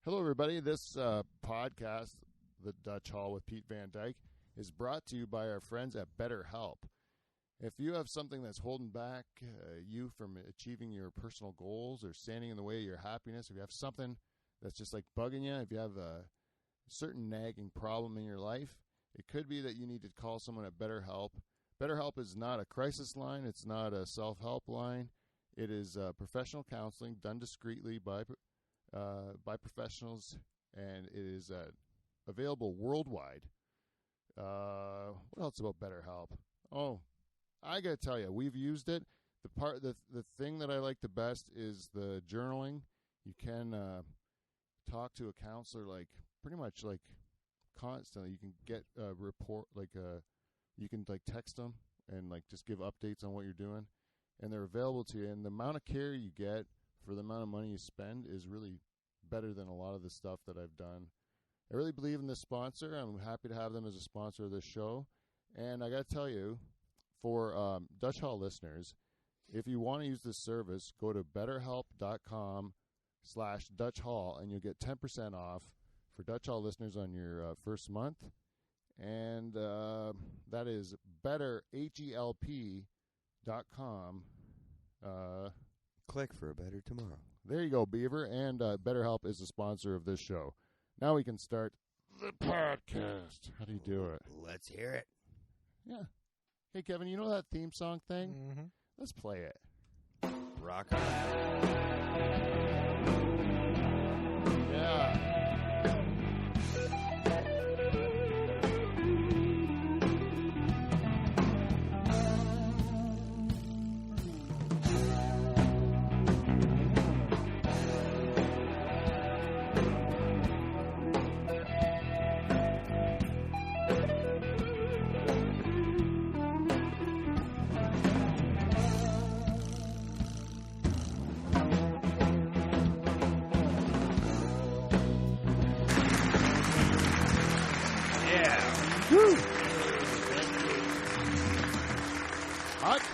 Hello, everybody. This podcast, The Dutch Hall with Pete Van Dyke, is brought to you by our friends at BetterHelp. If you have something that's holding back you from achieving your personal goals or standing in the way of your happiness, if you have something that's just like bugging you, if you have a certain nagging problem in your life, it could be that you need to call someone at BetterHelp. BetterHelp is not a crisis line. It's not a self-help line. It is professional counseling done discreetly by professionals, and it is available worldwide. What else about BetterHelp? Oh, I got to tell you, we've used it. The thing that I like the best is the journaling. You can talk to a counselor pretty much constantly. You can get a report you can text them and just give updates on what you're doing, and they're available to you. And the amount of care you get for the amount of money you spend is really better than a lot of the stuff that I've done. I really believe in this sponsor. I'm happy to have them as a sponsor of this show. And I got to tell you, for Dutch Hall listeners, if you want to use this service, go to betterhelp.com/Dutch Hall, and you'll get 10% off for Dutch Hall listeners on your first month. And that is betterhelp.com. Click for a better tomorrow. There you go, Beaver. And BetterHelp is the sponsor of this show. Now we can start the podcast. How do you do it? Let's hear it. Yeah. Hey, Kevin, you know that theme song thing? Mm-hmm. Let's play it. Rock on. Yeah.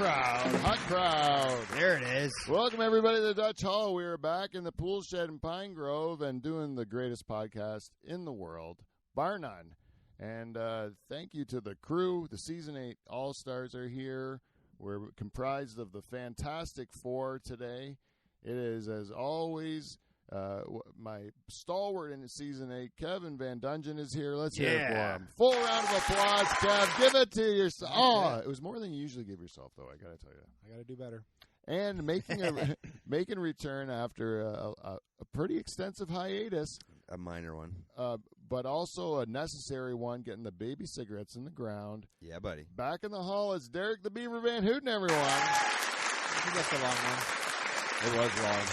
Hot crowd. There it is. Welcome, everybody, to the Dutch Hall. We are back in the pool shed in Pine Grove and doing the greatest podcast in the world, bar none. And thank you to the crew. The Season 8 All-Stars are here. We're comprised of the Fantastic Four today. It is, as always, my stalwart in Season 8, Kevin Van Dungen, is here. Let's hear it for him. Full round of applause, Kev. Give it to yourself. Oh, it was more than you usually give yourself, though, I got to tell you. I got to do better. And making a return after a pretty extensive hiatus. A minor one. But also a necessary one, getting the baby cigarettes in the ground. Yeah, buddy. Back in the hall, it's Derek the Beaver Van Houten, everyone. I think that's a long one. It was long.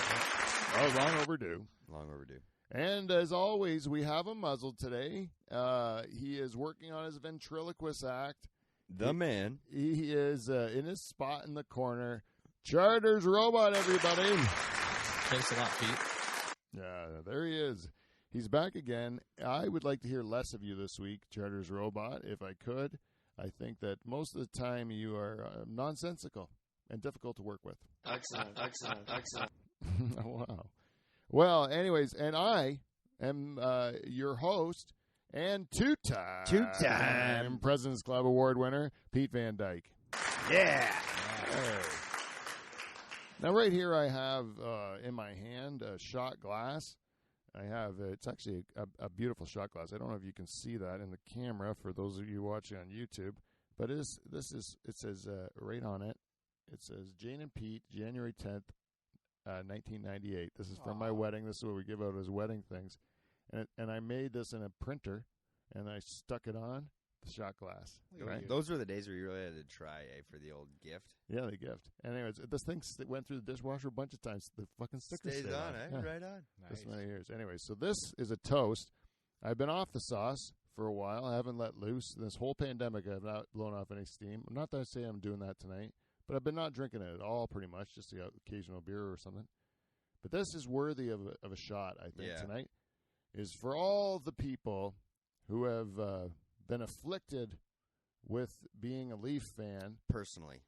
Oh, long overdue. Long overdue. And as always, we have a muzzle today. He is working on his ventriloquist act. The man. He is in his spot in the corner. Charters Robot, everybody. Thanks a lot, Pete. Yeah, there he is. He's back again. I would like to hear less of you this week, Charters Robot, if I could. I think that most of the time you are nonsensical and difficult to work with. Excellent. Wow. Well, anyways, and I am your host and two-time President's Club Award winner, Pete Van Dyke. Yeah. Hey. Now, right here I have in my hand a shot glass. It's actually a beautiful shot glass. I don't know if you can see that in the camera for those of you watching on YouTube, but it says right on it, it says Jane and Pete, January 10th, 1998. This is from my wedding. This is what we give out as wedding things. And I made this in a printer, and I stuck it on the shot glass. Right? Those were the days where you really had to try for the old gift. Yeah, the gift. And anyways, this thing went through the dishwasher a bunch of times. The fucking sticker Stays stayed on, eh? Yeah. Right on. Nice. This many years. Anyway, so this is a toast. I've been off the sauce for a while. I haven't let loose. This whole pandemic, I've not blown off any steam. Not that I say I'm doing that tonight, but I've been not drinking it at all, pretty much, just the occasional beer or something. But this is worthy of a shot, I think, tonight, is for all the people who have been afflicted with being a Leaf fan. Personally.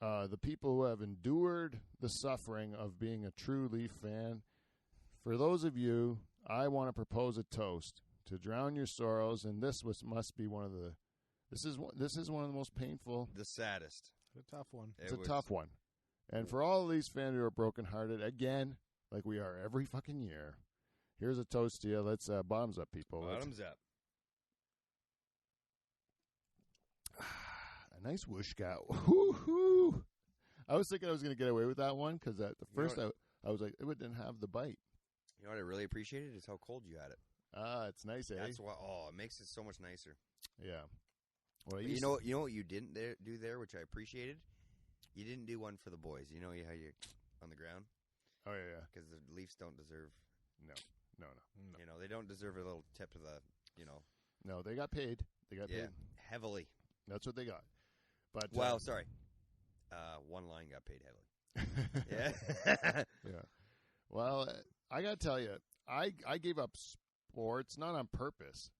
The people who have endured the suffering of being a true Leaf fan. For those of you, I want to propose a toast to drown your sorrows, and must be one of the. This is one of the most painful. The saddest. It's a tough one. It's a tough one, and for all of these fans who are brokenhearted, again, like we are every fucking year. Here's a toast to you. Let's bottoms up, people. Bottoms up. A nice whooshka. Woo-hoo. I was thinking I was going to get away with that one because at the first I was like, it didn't have the bite. You know what I really appreciated is how cold you had it. It's nice, eh? That's why. Oh, it makes it so much nicer. Yeah. Well, You know what you didn't do there, which I appreciated. You didn't do one for the boys. You know how you on the ground. Oh yeah. Because the Leafs don't deserve. No. You know they don't deserve a little tip of the. You know. No, they got paid. They got paid heavily. That's what they got. But well, sorry. One line got paid heavily. Yeah. Yeah. Well, I got to tell you, I gave up sports, not on purpose,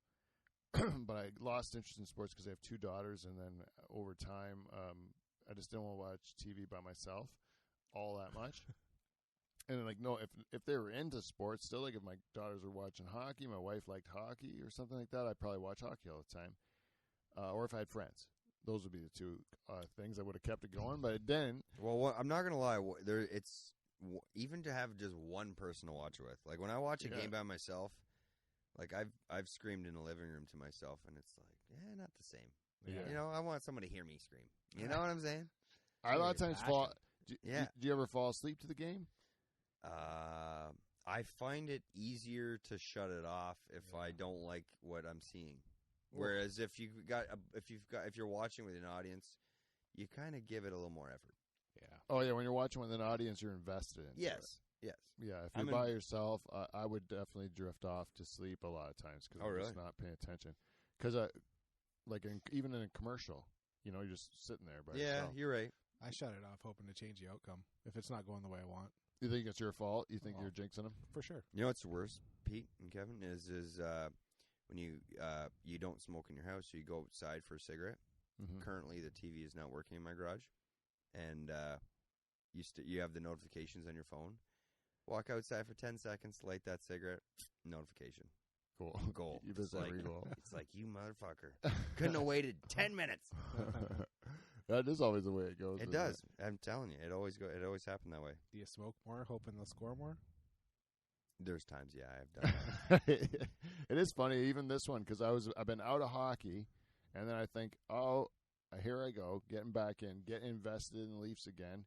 but I lost interest in sports because I have two daughters, and then over time, I just didn't want to watch TV by myself all that much. And then, like, no, if they were into sports, still, like if my daughters were watching hockey, my wife liked hockey or something like that, I'd probably watch hockey all the time. Or if I had friends. Those would be the two things that would have kept it going, but it didn't. Well, I'm not gonna lie. It's even to have just one person to watch it with. Like when I watch a game by myself, like I've screamed in the living room to myself, and it's like, not the same. Yeah. You know, I want somebody to hear me scream. You know what I'm saying? I a lot of times fall. Do you ever fall asleep to the game? I find it easier to shut it off if I don't like what I'm seeing. Whereas if you're watching with an audience, you kind of give it a little more effort. Yeah. Oh yeah, when you're watching with an audience, you're invested in. Yes. Yeah, if you're by yourself, I would definitely drift off to sleep a lot of times because I'm just not paying attention. Because even in a commercial, you know, you're just sitting there by yourself. Yeah, you're right. I shut it off hoping to change the outcome if it's not going the way I want. You think it's your fault? You think you're jinxing them? For sure. You know what's worse, Pete and Kevin, is when you don't smoke in your house, so you go outside for a cigarette. Mm-hmm. Currently, the TV is not working in my garage, and you have the notifications on your phone. Walk outside for 10 seconds, light that cigarette, notification. Cool. Goal. It's like, you motherfucker. Couldn't have waited 10 minutes. That is always the way it goes. It does. I'm telling you, it always happened that way. Do you smoke more, hoping they'll score more? There's times, I've done that. It is funny, even this one, because I've been out of hockey, and then I think, oh, here I go, getting back in, getting invested in the Leafs again,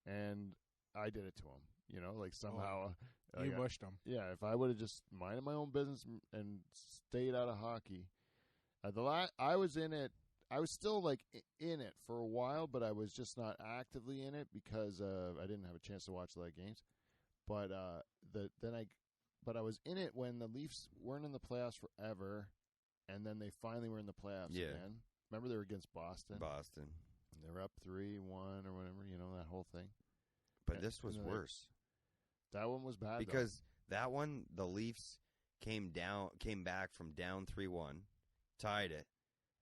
and I did it to them. You know, like somehow you mushed them. Yeah, if I would have just minded my own business and stayed out of hockey, I was in it. I was still like in it for a while, but I was just not actively in it because I didn't have a chance to watch a lot of games. But I was in it when the Leafs weren't in the playoffs forever, and then they finally were in the playoffs again. Remember they were against Boston. And they were up 3-1 or whatever. You know that whole thing. But this was worse. That one was bad because that one the Leafs came back from down 3-1, tied it.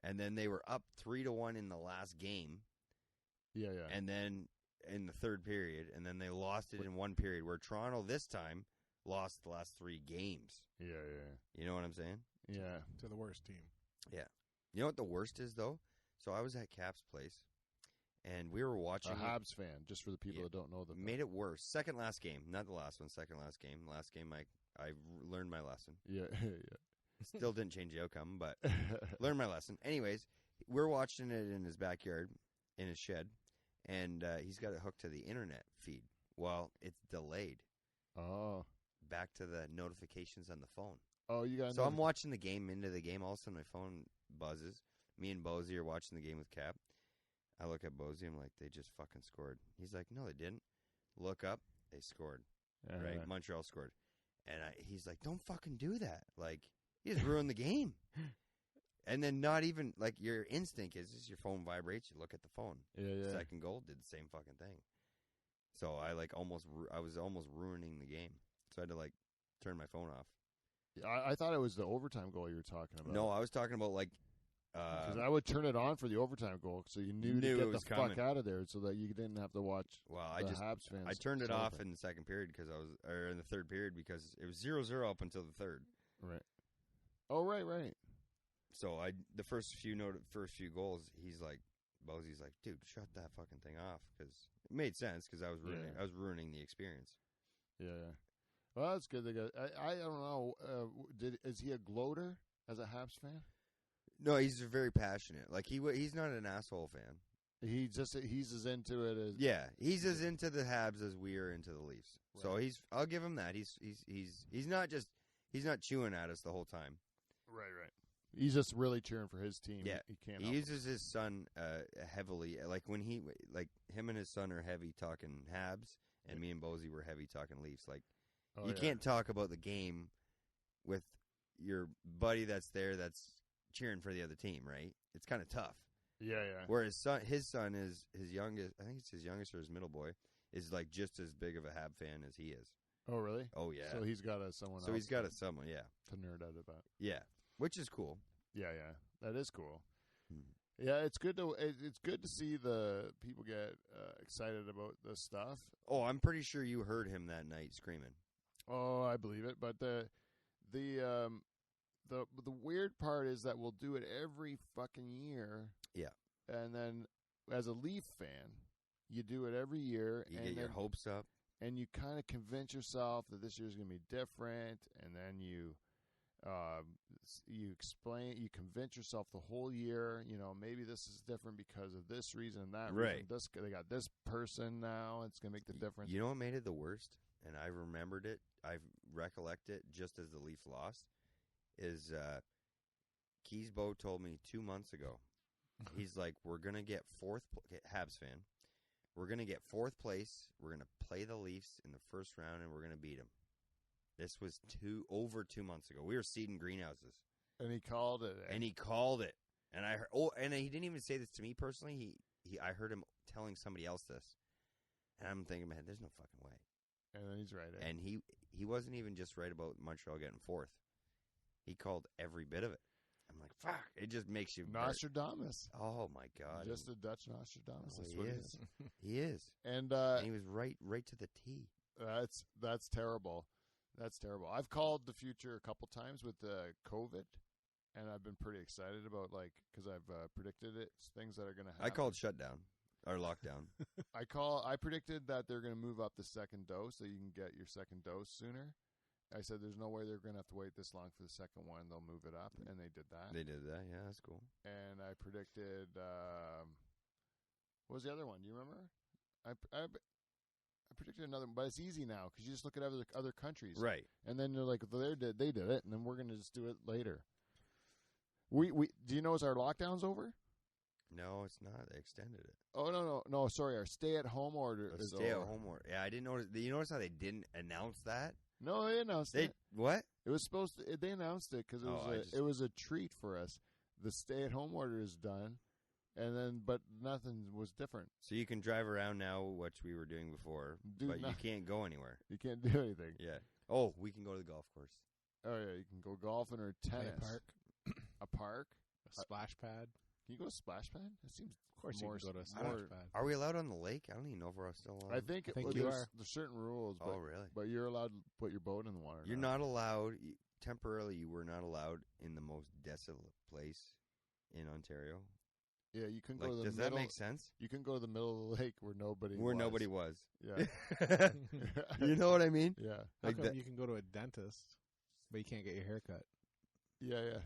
And then they were up 3-1 in the last game. Yeah. And then in the third period, and then they lost it in one period. Where Toronto this time lost the last 3 games. Yeah. You know what I'm saying? Yeah. To the worst team. Yeah. You know what the worst is though? So I was at Cap's place, and we were watching. A Habs fan, just for the people that don't know them. Made it worse. Second last game, not the last one. Second last game. Last game, I learned my lesson. Yeah. Still didn't change the outcome, but learned my lesson. Anyways, we're watching it in his backyard, in his shed, and he's got it hooked to the internet feed. Well, it's delayed. Oh. Back to the notifications on the phone. Oh, you got. So I'm watching the game, into the game. All of a sudden, my phone buzzes. Me and Bozy are watching the game with Cap. I look at Bozy. I'm like, they just fucking scored. He's like, no, they didn't. Look up. They scored. Right? Montreal scored. And he's like, don't fucking do that. Like, you just ruined the game. And then not even, like, your instinct is just your phone vibrates. You look at the phone. Yeah. Second goal did the same fucking thing. So I was almost ruining the game. So I had to, like, turn my phone off. I thought it was the overtime goal you were talking about. No, I was talking about, like, Because I would turn it on for the overtime goal, so you knew to Knew it get the was fuck coming. out of there, so that you didn't have to watch. Well, the Habs fans. I turned it off celebrate. in the second period or in the third period because it was 0-0 up until the third. Right. Oh, right. So the first few goals, he's like, Bosey's like, dude, shut that fucking thing off, because it made sense because I was ruining the experience. Yeah. Well, that's good. They got. I don't know. Is he a gloater as a Habs fan? No, he's very passionate. Like he's not an asshole fan. He's as into it as he's as into the Habs as we are into the Leafs. Right. So I'll give him that. He's not chewing at us the whole time. right. He's just really cheering for his team. Yeah, he can't. He uses his son heavily. Like when him and his son are heavy talking Habs, and me and Bosey were heavy talking Leafs. Like you can't talk about the game with your buddy that's there that's cheering for the other team, right? It's kind of tough. Yeah. Whereas his son is his youngest. I think it's his youngest or his middle boy is like just as big of a Hab fan as he is. Oh, really? Oh yeah. So he's got someone. So he's got someone, yeah, to nerd out about. yeah, which is cool. Yeah, that is cool. Yeah, it's good to see the people get excited about this stuff. Oh, I'm pretty sure you heard him that night screaming. Oh, I believe it. But the weird part is that we'll do it every fucking year. Yeah. And then as a Leaf fan, you do it every year. You get your hopes up. And you kind of convince yourself that this year's going to be different. And then you convince yourself the whole year, maybe this is different because of this reason and that reason. They got this person now. It's going to make the difference. You know what made it the worst? And I remembered it. I recollect it just as the Leafs lost. Is Keysbo told me 2 months ago. He's like, we're going to get Habs fan. We're going to get fourth place. We're going to play the Leafs in the first round, and we're going to beat them. This was over 2 months ago. We were seeding greenhouses. And he called it. And I heard, and he didn't even say this to me personally. I heard him telling somebody else this. And I'm thinking, man, there's no fucking way. And then he's right. And he wasn't even just right about Montreal getting fourth. He called every bit of it. I'm like, fuck. It just makes you... Nostradamus. Oh, my God. Just a Dutch Nostradamus. Oh, he is. He is. And he was right to the T. That's terrible. That's terrible. I've called the future a couple times with COVID, and I've been pretty excited about, because I've predicted it, things that are going to happen. I called shutdown. Or lockdown. I predicted that they're going to move up the second dose so you can get your second dose sooner. I said there's no way they're going to have to wait this long for the second one. They'll move it up, and they did that. They did that, yeah, that's cool. And I predicted, what was the other one? Do you remember? I predicted another one, but it's easy now because you just look at other countries. Right. And then you're like, they did it, and then we're going to just do it later. Do you know our lockdown's over? No, it's not. They extended it. Oh, no, sorry. Our stay-at-home order is over. Stay-at-home order. Yeah, I didn't notice. You notice how they didn't announce that? No, they announced it. What? It was supposed to. They announced it because it was a treat for us. The stay-at-home order is done, but nothing was different. So you can drive around now, which we were doing before, but you can't go anywhere. You can't do anything. Yeah. Oh, we can go to the golf course. Oh yeah, you can go golfing or tennis. Play a park. A park. A splash pad. Can you go to splash pad? That seems Of course more, you can go to a splash pad. Are we allowed on the lake? I don't even know if we're still allowed. I think you are. There's certain rules. But, oh, really? But you're allowed to put your boat in the water. You're not allowed. Temporarily, you were not allowed in the most desolate place in Ontario. Yeah, you can go to the does middle. that make sense? You can go to the middle of the lake where nobody was. Yeah. You know what I mean? Yeah. How come you can go to a dentist, but you can't get your hair cut? Yeah.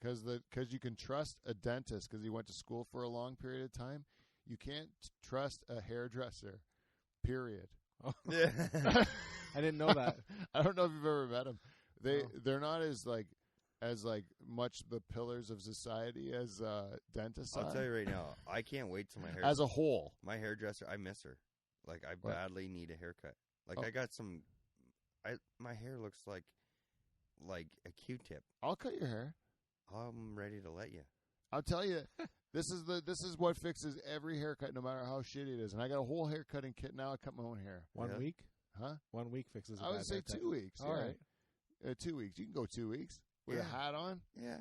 Because you can trust a dentist because he went to school for a long period of time. You can't trust a hairdresser, period. Oh. Yeah. I didn't know that. I don't know if you've ever met them. They're not as much the pillars of society as dentists I'll are. tell you right now, I can't wait till my hair. As a whole. My hairdresser, I miss her. Like, I badly need a haircut. Like, I got some... my hair looks like a Q-tip. I'll cut your hair. I'm ready to let you. I'll tell you, this is what fixes every haircut, no matter how shitty it is. And I got a whole haircutting kit now. I cut my own hair. 1 week? Huh? 1 week fixes. I would say 2 weeks. All right. 2 weeks. You can go 2 weeks with a hat on. Yeah.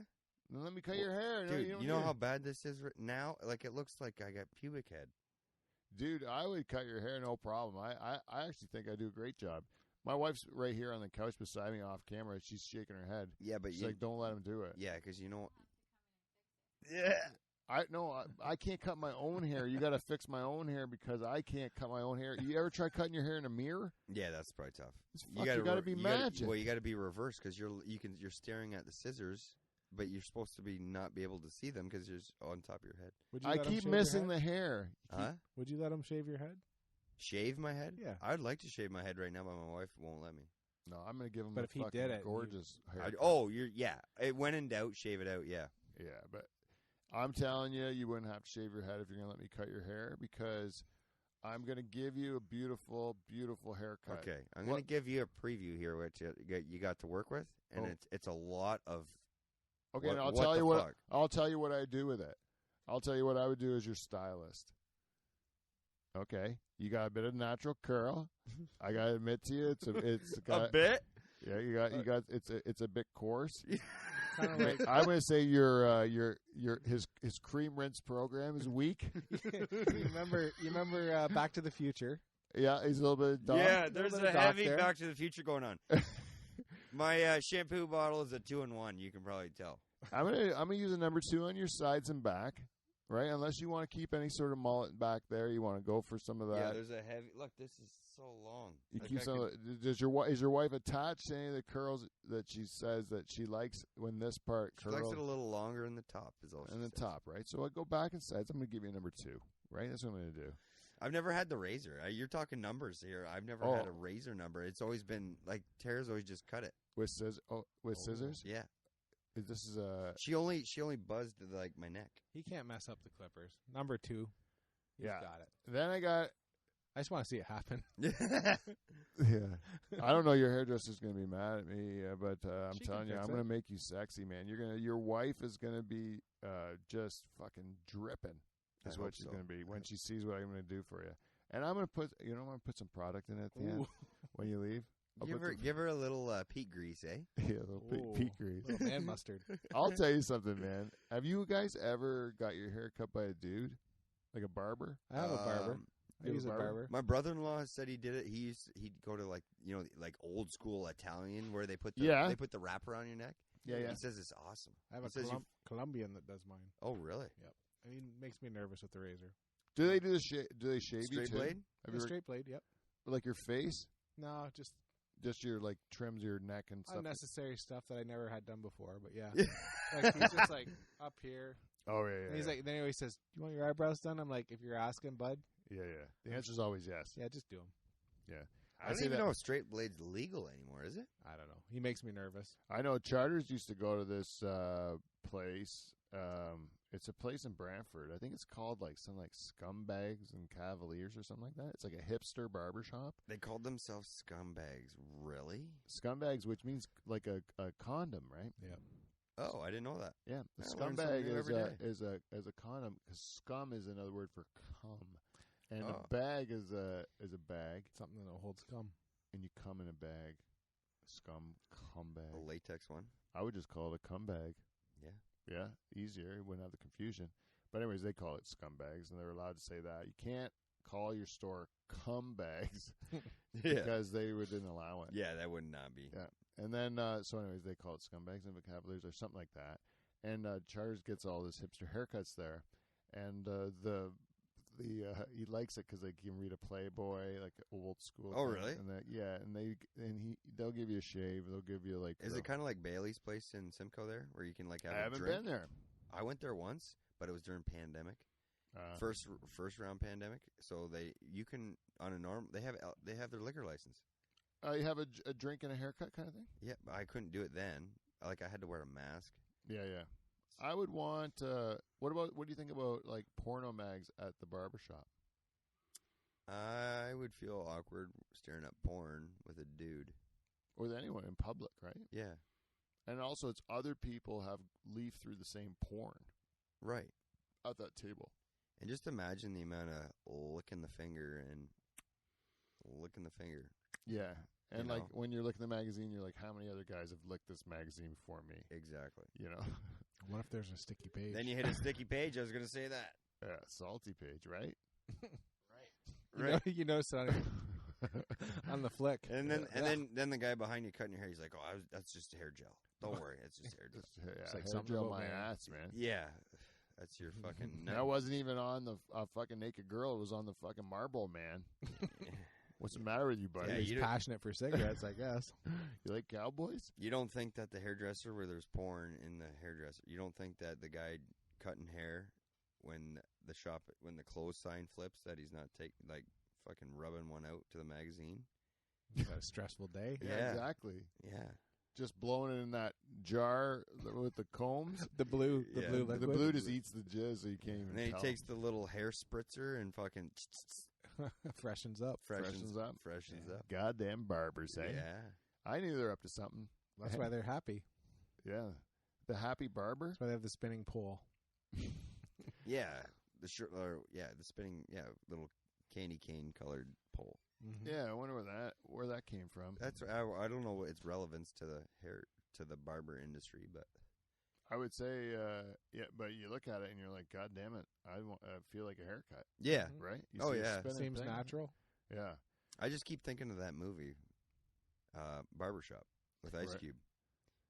Then let me cut your hair. Dude, don't you know get how it. bad this is now? Like, it looks like I got pubic head. Dude, I would cut your hair, no problem. I actually think I do a great job. My wife's right here on the couch beside me off camera. She's shaking her head. Yeah, but She's like, don't let him do it. Yeah, because you know. Yeah. I can't cut my own hair. You got to fix my own hair because I can't cut my own hair. You ever try cutting your hair in a mirror? Yeah, that's probably tough. You got to be magic. You got to be reversed because you're staring at the scissors, but you're supposed to not be able to see them because you're on top of your head. I keep missing the hair. Huh? Would you let him shave your head? Shave my head? Yeah. I'd like to shave my head right now, but my wife won't let me. No, I'm going to give him But a if he fucking did it, gorgeous hair. When in doubt, shave it out, yeah. Yeah, but I'm telling you, you wouldn't have to shave your head if you're going to let me cut your hair because I'm going to give you a beautiful, beautiful haircut. Okay, I'm going to give you a preview here, which you got to work with, and it's a lot of. Okay, what, and I'll what tell the you fuck? I'll tell you what I do with it. I'll tell you what I would do as your stylist. Okay, you got a bit of natural curl. I gotta admit to you, it's got a bit. Yeah, you got it's a bit coarse. Kind of like I'm gonna say his cream rinse program is weak. you remember Back to the Future. Yeah, he's a little bit dumb. Yeah, there's Little a bit of heavy doctor. Back to the Future going on. My shampoo bottle is a 2-in-1. You can probably tell. I'm gonna use a number 2 on your sides and back, right? Unless you want to keep any sort of mullet back there, you want to go for some of that. Yeah, there's a heavy. Look, this is so long. You Like, keep I some. could- Is your wife attached to any of the curls that she says that she likes when this part She likes curls? it a little longer in the top. Is all. And she the says. top, right? So I go back and sides. I'm going to give you a number 2, right? That's what I'm going to do. I've never had the razor. You're talking numbers here. I've never had a razor number. It's always been like Tara's always just cut it. With scissors? Scissors? Yeah. This is a. She only buzzed like my neck. He can't mess up the clippers. Number 2. He's Yeah. got it. Then I got. I just want to see it happen. Yeah. I don't know. Your hairdresser's going to be mad at me, but I'm She telling can you, I'm fix going it. to make you sexy, man. Your wife is going to be just fucking dripping. I Is hope what she's so. going to be when she sees what I'm going to do for you. And I'm going to put, I'm going to put some product in it at the end Ooh. when you leave. I'll put Give her a little peat grease, eh? yeah, a little Ooh. peat grease. Little man mustard. I'll tell you something, man. Have you guys ever got your hair cut by a dude, like a barber? I have a barber. I you have use a a barber? barber. My brother-in-law said he did it. He'd go to like old school Italian where they put the wrapper on your neck. Yeah. He says it's awesome. I have He a says you- Colombian that does mine. Oh, really? And he makes me nervous with the razor. Do they do the Do they shave you Straight too? blade? Have A you ever, straight blade, yep. like your face? No, just Just your like trims your neck and stuff. unnecessary stuff that I never had done before. But yeah, like he's just like up here. Oh yeah. And he's like, then he always says, "Do you want your eyebrows done?" I'm like, "If you're asking, bud, yeah. The answer's always yes. yeah, just do them." I don't even know if straight blade's legal anymore, is it? I don't know. He makes me nervous. I know Charters used to go to this place. It's a place in Brantford. I think it's called like Scumbags and Cavaliers or something like that. It's like a hipster barbershop. They called themselves scumbags. Really? Scumbags, which means like a condom, right? Oh, I didn't know that. Yeah, the I learn scumbag something new every day. is a condom. 'Cause scum is another word for cum, and Oh. a bag is a bag, Something that'll hold scum. and you cum in a bag. Cum bag. A latex one. I would just call it a cum bag. Yeah. Yeah, easier. You wouldn't have the confusion. But anyways, they call it scumbags, and they're allowed to say that. You can't call your store cum bags because they didn't allow it. Yeah, that would not be. Yeah. And then, so anyways, they call it scumbags and vocabularies or something like that. And Charters gets all this hipster haircuts there. And he likes it because they can read a Playboy, like old school. Oh, thing. really? And they'll give you a shave. They'll give you like. Is it kind of like Bailey's place in Simcoe there, where you can like have I a haven't drink? been there. I went there once, but it was during pandemic. First round pandemic. So you can on a norm they have their liquor license. You have a drink and a haircut kind of thing. Yeah, but I couldn't do it then. Like I had to wear a mask. Yeah. I would want. What do you think about like porno mags at the barbershop? I would feel awkward staring at porn with a dude. Or with anyone in public, right? Yeah, And also, it's other people have leafed through the same porn right. at that table. And just imagine the amount of licking the finger. Yeah, And You like know? when you're looking at the magazine, you're like, how many other guys have licked this magazine before me? Exactly. You know, What if there's a sticky page? Then you hit a sticky page. I was going to say that. salty page, right? You notice it on the flick. And then the guy behind you cutting your hair, he's like, "Oh, that's just hair gel. Don't worry, it's just hair gel." It's like hair something gel about my man. ass, man. Yeah, that's your fucking. That wasn't even on the fucking naked girl. It was on the fucking Marlboro man. What's the matter with you, buddy? Yeah, He's you don't- passionate for cigarettes, I guess. You like cowboys? You don't think that the hairdresser, where there's porn in the hairdresser, you don't think that the guy cutting hair when the clothes sign flips, that he's not fucking rubbing one out to the magazine? He's had a stressful day. Yeah. Exactly. Yeah. Just blowing it in that jar with the combs. The blue Yeah. liquid. The blue just eats the jizz, so you can't even And then he tell. takes the little hair spritzer and fucking freshens up. Freshens up. Freshens up. Goddamn barbers, eh? Yeah. I knew they're up to something. That's why they're happy. Yeah. The happy barber? That's why they have the spinning pole. Yeah. The spinning, little candy cane colored pole. Mm-hmm. Yeah, I wonder where that came from. That's I don't know what its relevance to the barber industry, but I would say, but you look at it and you're like, God damn it, I feel like a haircut, yeah. right? You Oh, see a yeah. spinning Seems thing? natural. Yeah. I just keep thinking of that movie, Barbershop, with Ice Right. Cube,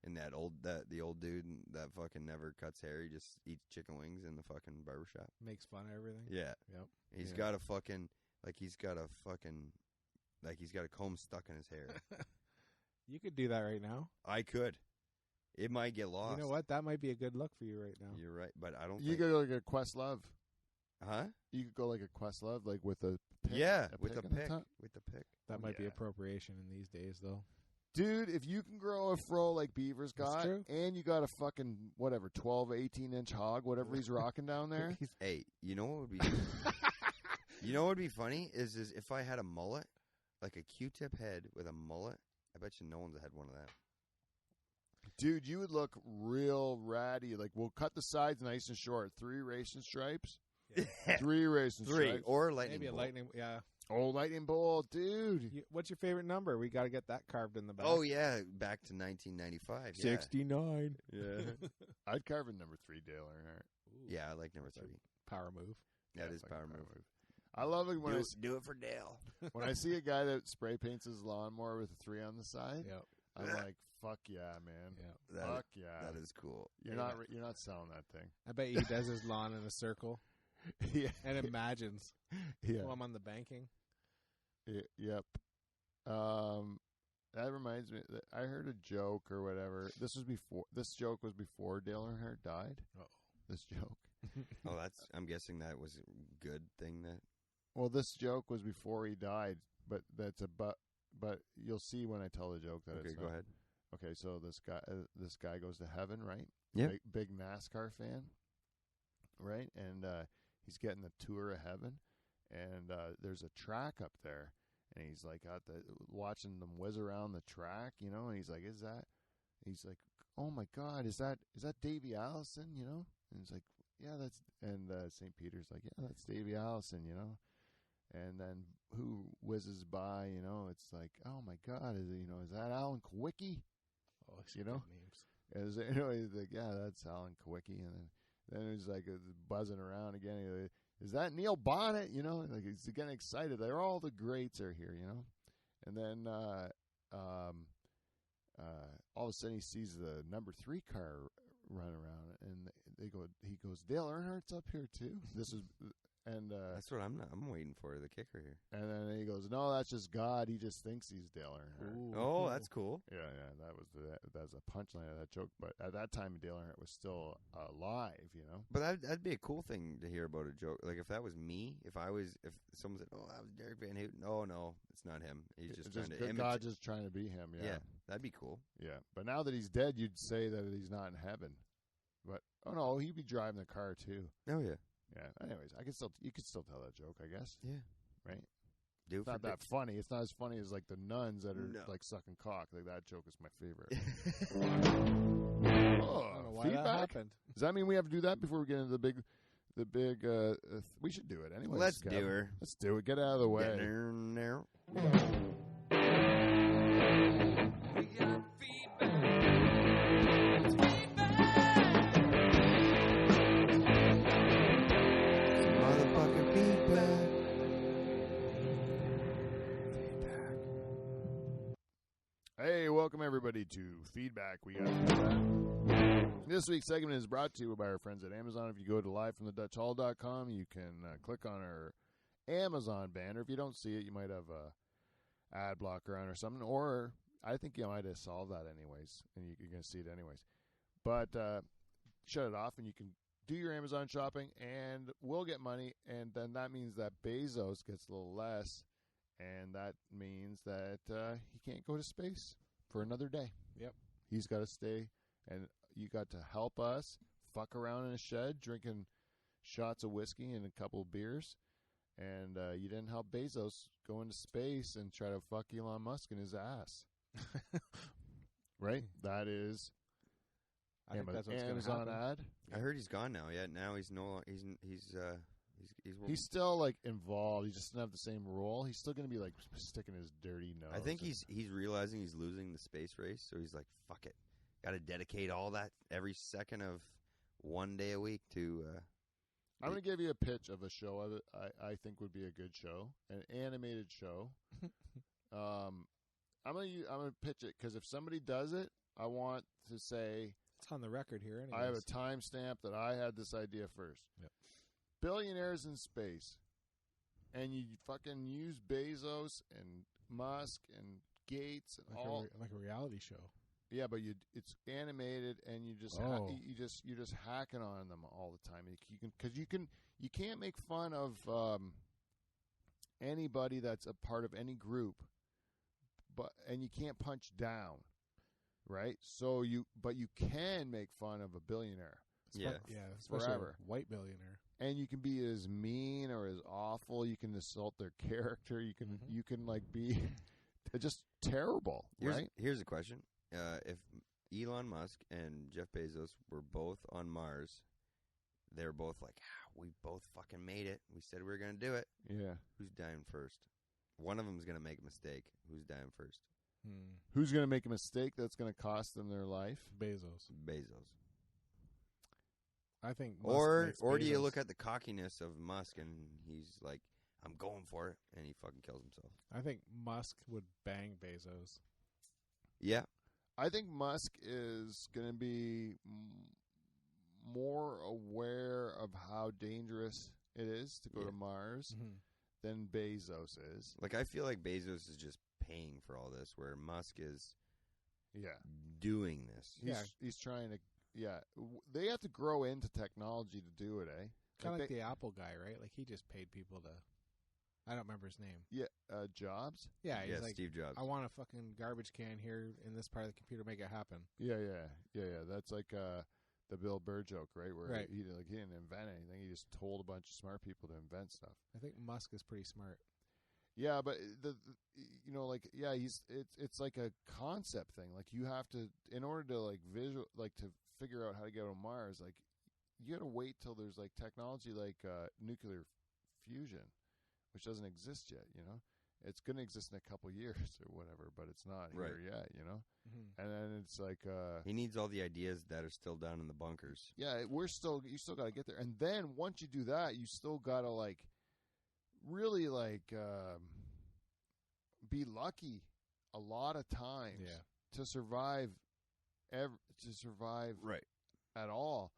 and the old dude that fucking never cuts hair. He just eats chicken wings in the fucking barbershop. Makes fun of everything. Yeah, Yep. he's Yeah. got a fucking he's got a comb stuck in his hair. You could do that right now. I could. It might get lost. You know what? That might be a good look for you right now. You're right, but I don't. You think... could go like a Questlove. Huh? You could go like a Questlove, like with a pick, Yeah, with pick a on the pick. top. With the pick. That might be Yeah. appropriation in these days, though. Dude, if you can grow a fro like Beaver's That's got, true. and you got a fucking, 12, 18-inch hog, whatever he's rocking down there. Hey, you know what would be? You know what would be funny is if I had a mullet, like a Q-tip head with a mullet. I bet you no one's had one of that. Dude, you would look real ratty. Like, we'll cut the sides nice and short. 3 racing stripes. 3 racing stripes. Or lightning. Maybe a bolt. lightning. Yeah. Oh, lightning bolt, dude. What's your favorite number? We got to get that carved in the back. Oh yeah, back to 1995. Yeah. 69. Yeah. I'd carve a number 3 Dale Earnhardt. Yeah, I like number That's a 3. Power move. That Yeah, is like a power move. I love it when Do it for Dale. when I see a guy that spray paints his lawnmower with a 3 on the side. Yep. I'm like, fuck yeah, man. Yeah. Fuck yeah. That is cool. You're not selling that thing. I bet he does his lawn in a circle Yeah. and imagines. Yeah. Oh, I'm on the banking. Yep. That reminds me. I heard a joke or whatever. This joke was before Dale Earnhardt died. Oh. This joke. Oh, I'm guessing that was a good thing. That Well, this joke was before he died, but but you'll see when I tell the joke that okay. it's Go not. ahead. Okay, so this guy goes to heaven, right? Yeah. Big NASCAR fan, right? And he's getting the tour of heaven, and there's a track up there, and he's like watching them whiz around the track, and he's like, he's like, oh my God, is that Davey Allison, And he's like, yeah, that's, and St. Peter's like, yeah, that's Davey Allison, And then who whizzes by, it's like, oh my God, is that Alan Kawicki? Oh, He's names. like, yeah, that's Alan Kawicki. And then he's like buzzing around again. He's like, is that Neil Bonnet? Like he's getting excited. They're all the greats are here, And then all of a sudden he sees the number 3 car run around, and he goes, Dale Earnhardt's up here too. That's what I'm waiting for, the kicker here. And then he goes, no, that's just God. He just thinks he's Dale Earnhardt. Ooh. Oh, that's cool. Yeah, that's a punchline of that joke. But at that time, Dale Earnhardt was still alive, But that'd be a cool thing to hear about a joke. Like if that was me, if someone said, "Oh, that was Derek Van Houten," no, it's not him. He's just trying to good imitate. God just trying to be him. Yeah. That'd be cool. Yeah. But now that he's dead, you'd say that he's not in heaven. But oh no, he'd be driving the car too. Oh yeah, Yeah. Anyways, you could still tell that joke, I guess. yeah. Right. Do It's not that funny. It's not as funny as like the nuns that are No. like sucking cock. Like that joke is my favorite. I don't know why that feedback. happened. Does that mean we have to do that before we get into the big? We should do it anyway. Let's do her. Let's do it. Get out of the way. Now. Motherfucking feedback. Hey, welcome everybody to Feedback. We got feedback. This week's segment is brought to you by our friends at Amazon. If you go to livefromthedutchhall.com, you can click on our Amazon banner. If you don't see it, you might have a ad blocker on or something, or I think you might have solved that anyways, and you're going to see it anyways. But shut it off, and you can do your Amazon shopping, and we'll get money, and then that means that Bezos gets a little less, and that means that he can't go to space for another day. Yep. He's got to stay, and you got to help us fuck around in a shed drinking shots of whiskey and a couple of beers, and you didn't help Bezos go into space and try to fuck Elon Musk in his ass. Right? That is I think that's what's going to Amazon happen. ad. I heard he's gone now. Yeah, now he's no. He's still like involved. He just doesn't have the same role. He's still going to be like sticking his dirty nose. I think he's realizing he's losing the space race, so he's like, "Fuck it, got to dedicate all that every second of one day a week to." I'm going to give you a pitch of a show I think would be a good show, an animated show. I'm going to pitch it because if somebody does it, I want to say It's on the record here. Anyways. I have a timestamp that I had this idea first. Yep. Billionaires in space, and you fucking use Bezos and Musk and Gates and all like a reality show. Yeah, but it's animated, and you just you're just hacking on them all the time. You can't make fun of anybody that's a part of any group, and you can't punch down, right? So you can make fun of a billionaire. Yeah, especially forever. A white billionaire. And you can be as mean or as awful. You can assault their character. You can like be just terrible, right? Here's a question. If Elon Musk and Jeff Bezos were both on Mars, they're both like, we both fucking made it. We said we were going to do it. Yeah. Who's dying first? One of them is going to make a mistake. Who's dying first? Who's going to make a mistake that's going to cost them their life? Bezos. I think Musk or do you look at the cockiness of Musk and he's like, I'm going for it, and he fucking kills himself? I think Musk would bang Bezos. Yeah. I think Musk is going to be more aware of how dangerous it is to go to Mars than Bezos is. Like, I feel like Bezos is just paying for all this, where Musk is doing this. He's trying to, they have to grow into technology to do it, eh? Kind of like the Apple guy, right? Like, he just paid people to, I don't remember his name. Yeah, Jobs? Yeah, he's like, Steve Jobs. I want a fucking garbage can here in this part of the computer, make it happen. Yeah. That's like the Bill Burr joke, right? Where he didn't invent anything. He just told a bunch of smart people to invent stuff. I think Musk is pretty smart. Yeah, but it's like a concept thing. Like, you have to, in order to like to figure out how to get on Mars, like you got to wait till there's like technology like nuclear fusion, which doesn't exist yet. You know, it's going to exist in a couple years or whatever, but it's not here yet. You know, and then it's like he needs all the ideas that are still down in the bunkers. Yeah, you still got to get there, and then once you do that, you still got to like really like be lucky a lot of times to survive right at all.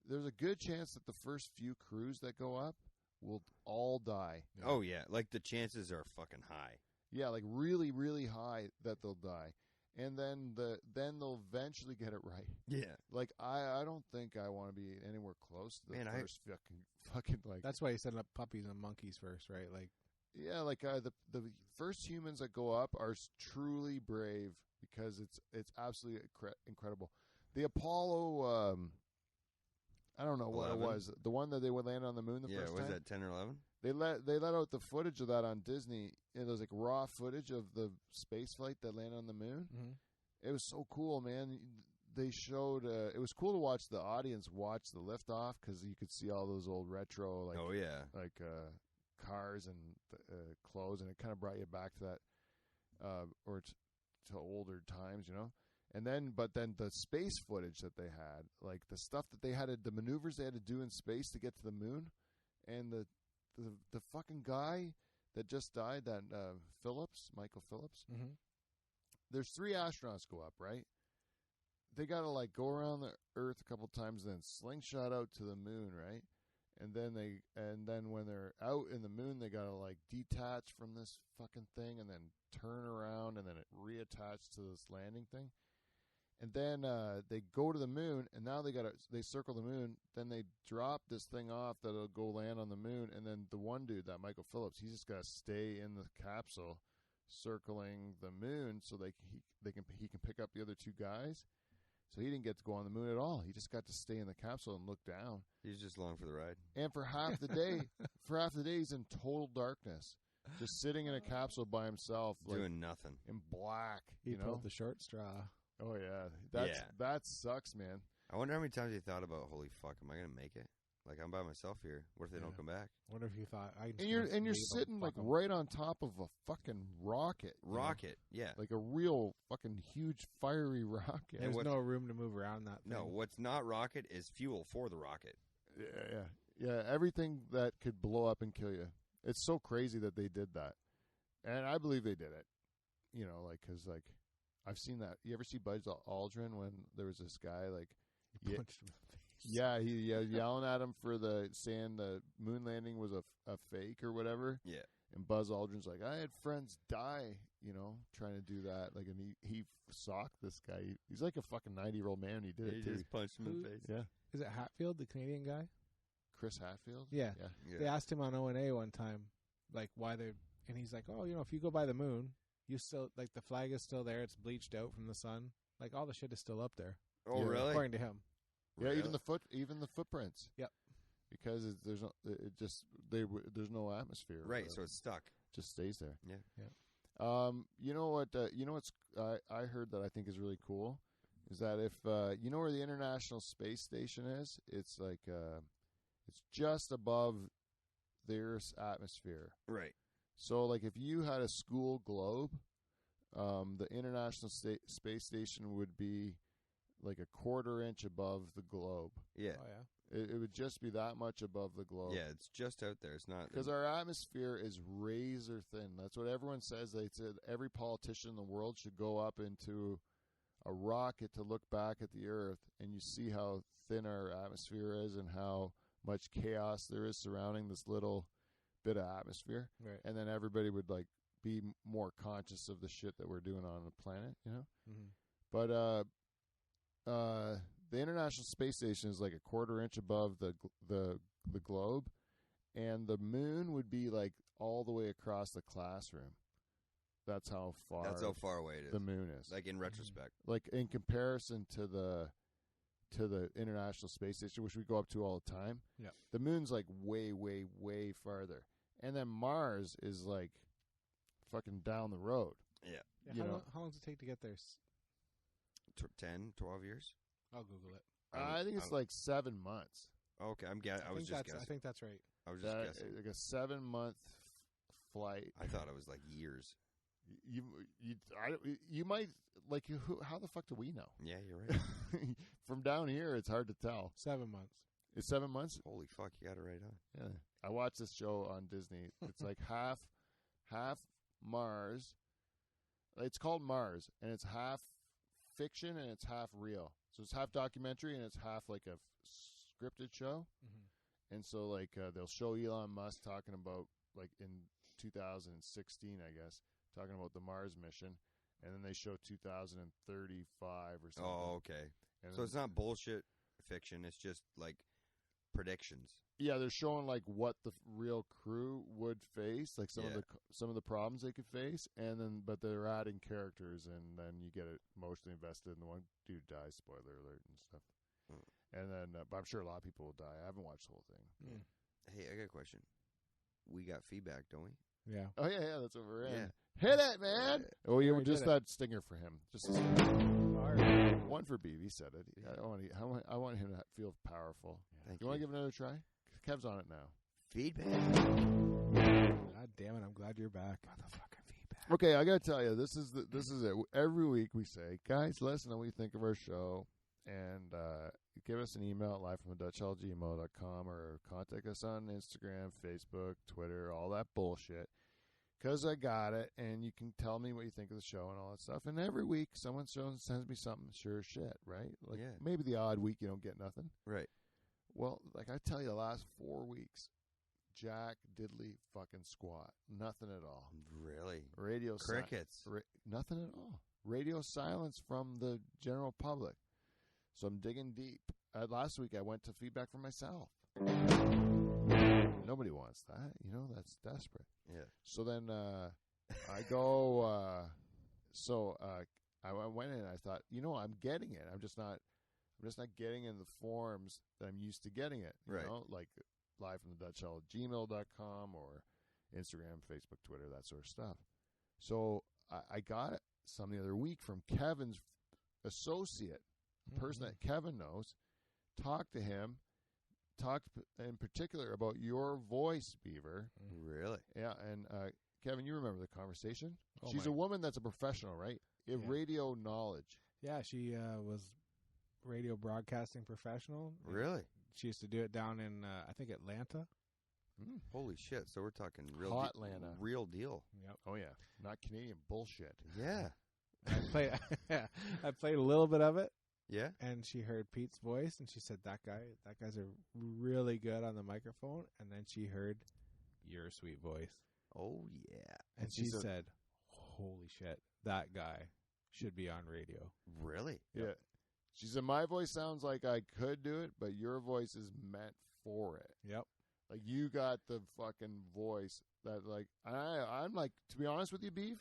There's a good chance that the first few crews that go up will all die. Oh yeah, like the chances are fucking high. Yeah, like really, really high that they'll die. And then they'll eventually get it right. Yeah. Like I don't think I want to be anywhere close to the first fucking like. That's why you set up puppies and monkeys first, right? Like. Yeah, like the first humans that go up are truly brave because it's absolutely incredible. The Apollo, I don't know 11? what it was. The one that they would land on the moon the first time. Was that 10 or 11? They let out the footage of that on Disney. It was like raw footage of the space flight that landed on the moon. Mm-hmm. It was so cool, man. They showed. It was cool to watch the audience watch the liftoff because you could see all those old retro cars and clothes, and it kind of brought you back to that, to older times, you know. And then, but then the space footage that they had, like the stuff that they had, the maneuvers they had to do in space to get to the moon, and the fucking guy that just died, that Michael Phillips. Mm-hmm. There's 3 astronauts go up, right? They got to like go around the Earth a couple times, then slingshot out to the moon, right? And then when they're out in the moon, they got to like detach from this fucking thing and then turn around and then it reattach to this landing thing. And then they go to the moon, and now they circle the moon. Then they drop this thing off that'll go land on the moon. And then the one dude, that Michael Phillips, he's just got to stay in the capsule, circling the moon, so he can pick up the other 2 guys. So he didn't get to go on the moon at all. He just got to stay in the capsule and look down. He's just along for the ride. And for half the day, he's in total darkness, just sitting in a capsule by himself, like, doing nothing in black. He you know, pulled the short straw. Oh yeah, that sucks, man. I wonder how many times he thought about, holy fuck, am I gonna make it? Like, I'm by myself here. What if they don't come back? What if you thought? And you're sitting like right on top of a fucking rocket. Rocket, yeah. Like a real fucking huge fiery rocket. There's no room to move around that thing. No, what's not rocket is fuel for the rocket. Yeah. Everything that could blow up and kill you. It's so crazy that they did that, and I believe they did it. You know, like, because like I've seen that. You ever see Buzz Aldrin when there was this guy like He punched him in the face. Yeah, he yelling at him for saying the moon landing was a fake or whatever. Yeah. And Buzz Aldrin's like, I had friends die, you know, trying to do that. Like, and he socked this guy. He's like a fucking 90-year-old man. He did it too. He just punched him in the face. Yeah. Is it Hatfield, the Canadian guy? Chris Hatfield? Yeah. Yeah. They asked him on O&A one time, like, why they, and he's like, oh, you know, if you go by the moon, you still, like, the flag is still there. It's bleached out from the sun. Like, all the shit is still up there. Oh, Yeah. really? According to him. Yeah, Really? even the footprints. Yep. Because there's no atmosphere. Right, so it's stuck. Just stays there. Yeah. You know what? I heard that I think is really cool is that if you know where the International Space Station is, it's like it's just above the Earth's atmosphere. Right. So like if you had a school globe, the International Space Station would be like a quarter inch above the globe. Yeah. Oh, yeah. It would just be that much above the globe. Yeah, it's just out there. It's not Because our atmosphere is razor thin. That's what everyone says. They said every politician in the world should go up into a rocket to look back at the Earth, and you see how thin our atmosphere is and how much chaos there is surrounding this little bit of atmosphere. Right. And then everybody would like be more conscious of the shit that we're doing on the planet, you know? Mm-hmm. But the International Space Station is like a quarter inch above the globe, and the moon would be like all the way across the classroom. That's how far away it is. the moon is. Like in retrospect. Like in comparison to the International Space Station, which we go up to all the time. Yeah. The moon's like way, way, way farther, and then Mars is like fucking down the road. Yeah. You know. How long does it take to get there? 10, 12 years? I'll Google it. I think it's like 7 months. Okay, I was just guessing. I think that's right. I was just guessing. Like a 7-month flight. I thought it was like years. You might like how the fuck do we know? Yeah, you're right. From down here, it's hard to tell. 7 months. It's 7 months. Holy fuck, you got it right on. Yeah, I watched this show on Disney. It's like half Mars. It's called Mars, and it's half fiction and it's half real. So it's half documentary and it's half like a scripted show. Mm-hmm. And so like they'll show Elon Musk talking about like in 2016, I guess, talking about the Mars mission, and then they show 2035 or something. Oh, okay. And So it's not bullshit fiction. It's just like predictions. yeah, they're showing like what the real crew would face, like some of the problems they could face, and then but they're adding characters, and then you get emotionally invested in the one dude dies. Spoiler alert and stuff. And then, but I'm sure a lot of people will die. I haven't watched the whole thing. Hey, I got a question. We got feedback, don't we? Yeah. Oh yeah, that's what we're in. Yeah. Hit it, man! Oh, you already just did it. that stinger for him. Just a stinger. Sorry. One for Beebe. He said it. I want him to feel powerful. Thank You want to give it another try? Kev's on it now. Feedback. God damn it! I'm glad you're back. Motherfucker feedback. Okay, I gotta tell you, this is it. Every week we say, guys, let us know what you think of our show, and give us an email at livefromthedutchhall@gmail.com or contact us on Instagram, Facebook, Twitter, all that bullshit. Because I got it, and you can tell me what you think of the show and all that stuff. And every week, someone sends me something sure as shit, right? Like maybe the odd week you don't get nothing. Right. Well, like I tell you, the last 4 weeks, jack diddly fucking squat. Nothing at all. Really? Radio crickets. Nothing at all. Radio silence from the general public. So I'm digging deep. Last week I went to feedback from myself. Nobody wants that. You know, that's desperate. Yeah. So then I go. I went in and I thought, you know, I'm getting it. I'm just not getting in the forms that I'm used to getting it. You know, like live from the Dutch Hall at gmail.com or Instagram, Facebook, Twitter, that sort of stuff. So I got some the other week from Kevin's associate, the person that Kevin knows. Talked to him. Talked in particular about your voice, Beaver. Really? Yeah, and Kevin, you remember the conversation? She's a woman that's a professional, right? Radio knowledge. Yeah, she was radio broadcasting professional. Really? She used to do it down in, I think, Atlanta. Holy shit. So we're talking real Hot Atlanta. Real deal. Yep. Oh, yeah. Not Canadian bullshit. Yeah. I played a little bit of it. Yeah. And she heard Pete's voice, and she said, that guy's a really good on the microphone. And then she heard your sweet voice. Oh, yeah. And she said, holy shit, that guy should be on radio. Really? Yeah. She said, my voice sounds like I could do it, but your voice is meant for it. Yep. Like, you got the fucking voice that, like, I'm like, to be honest with you, Beef,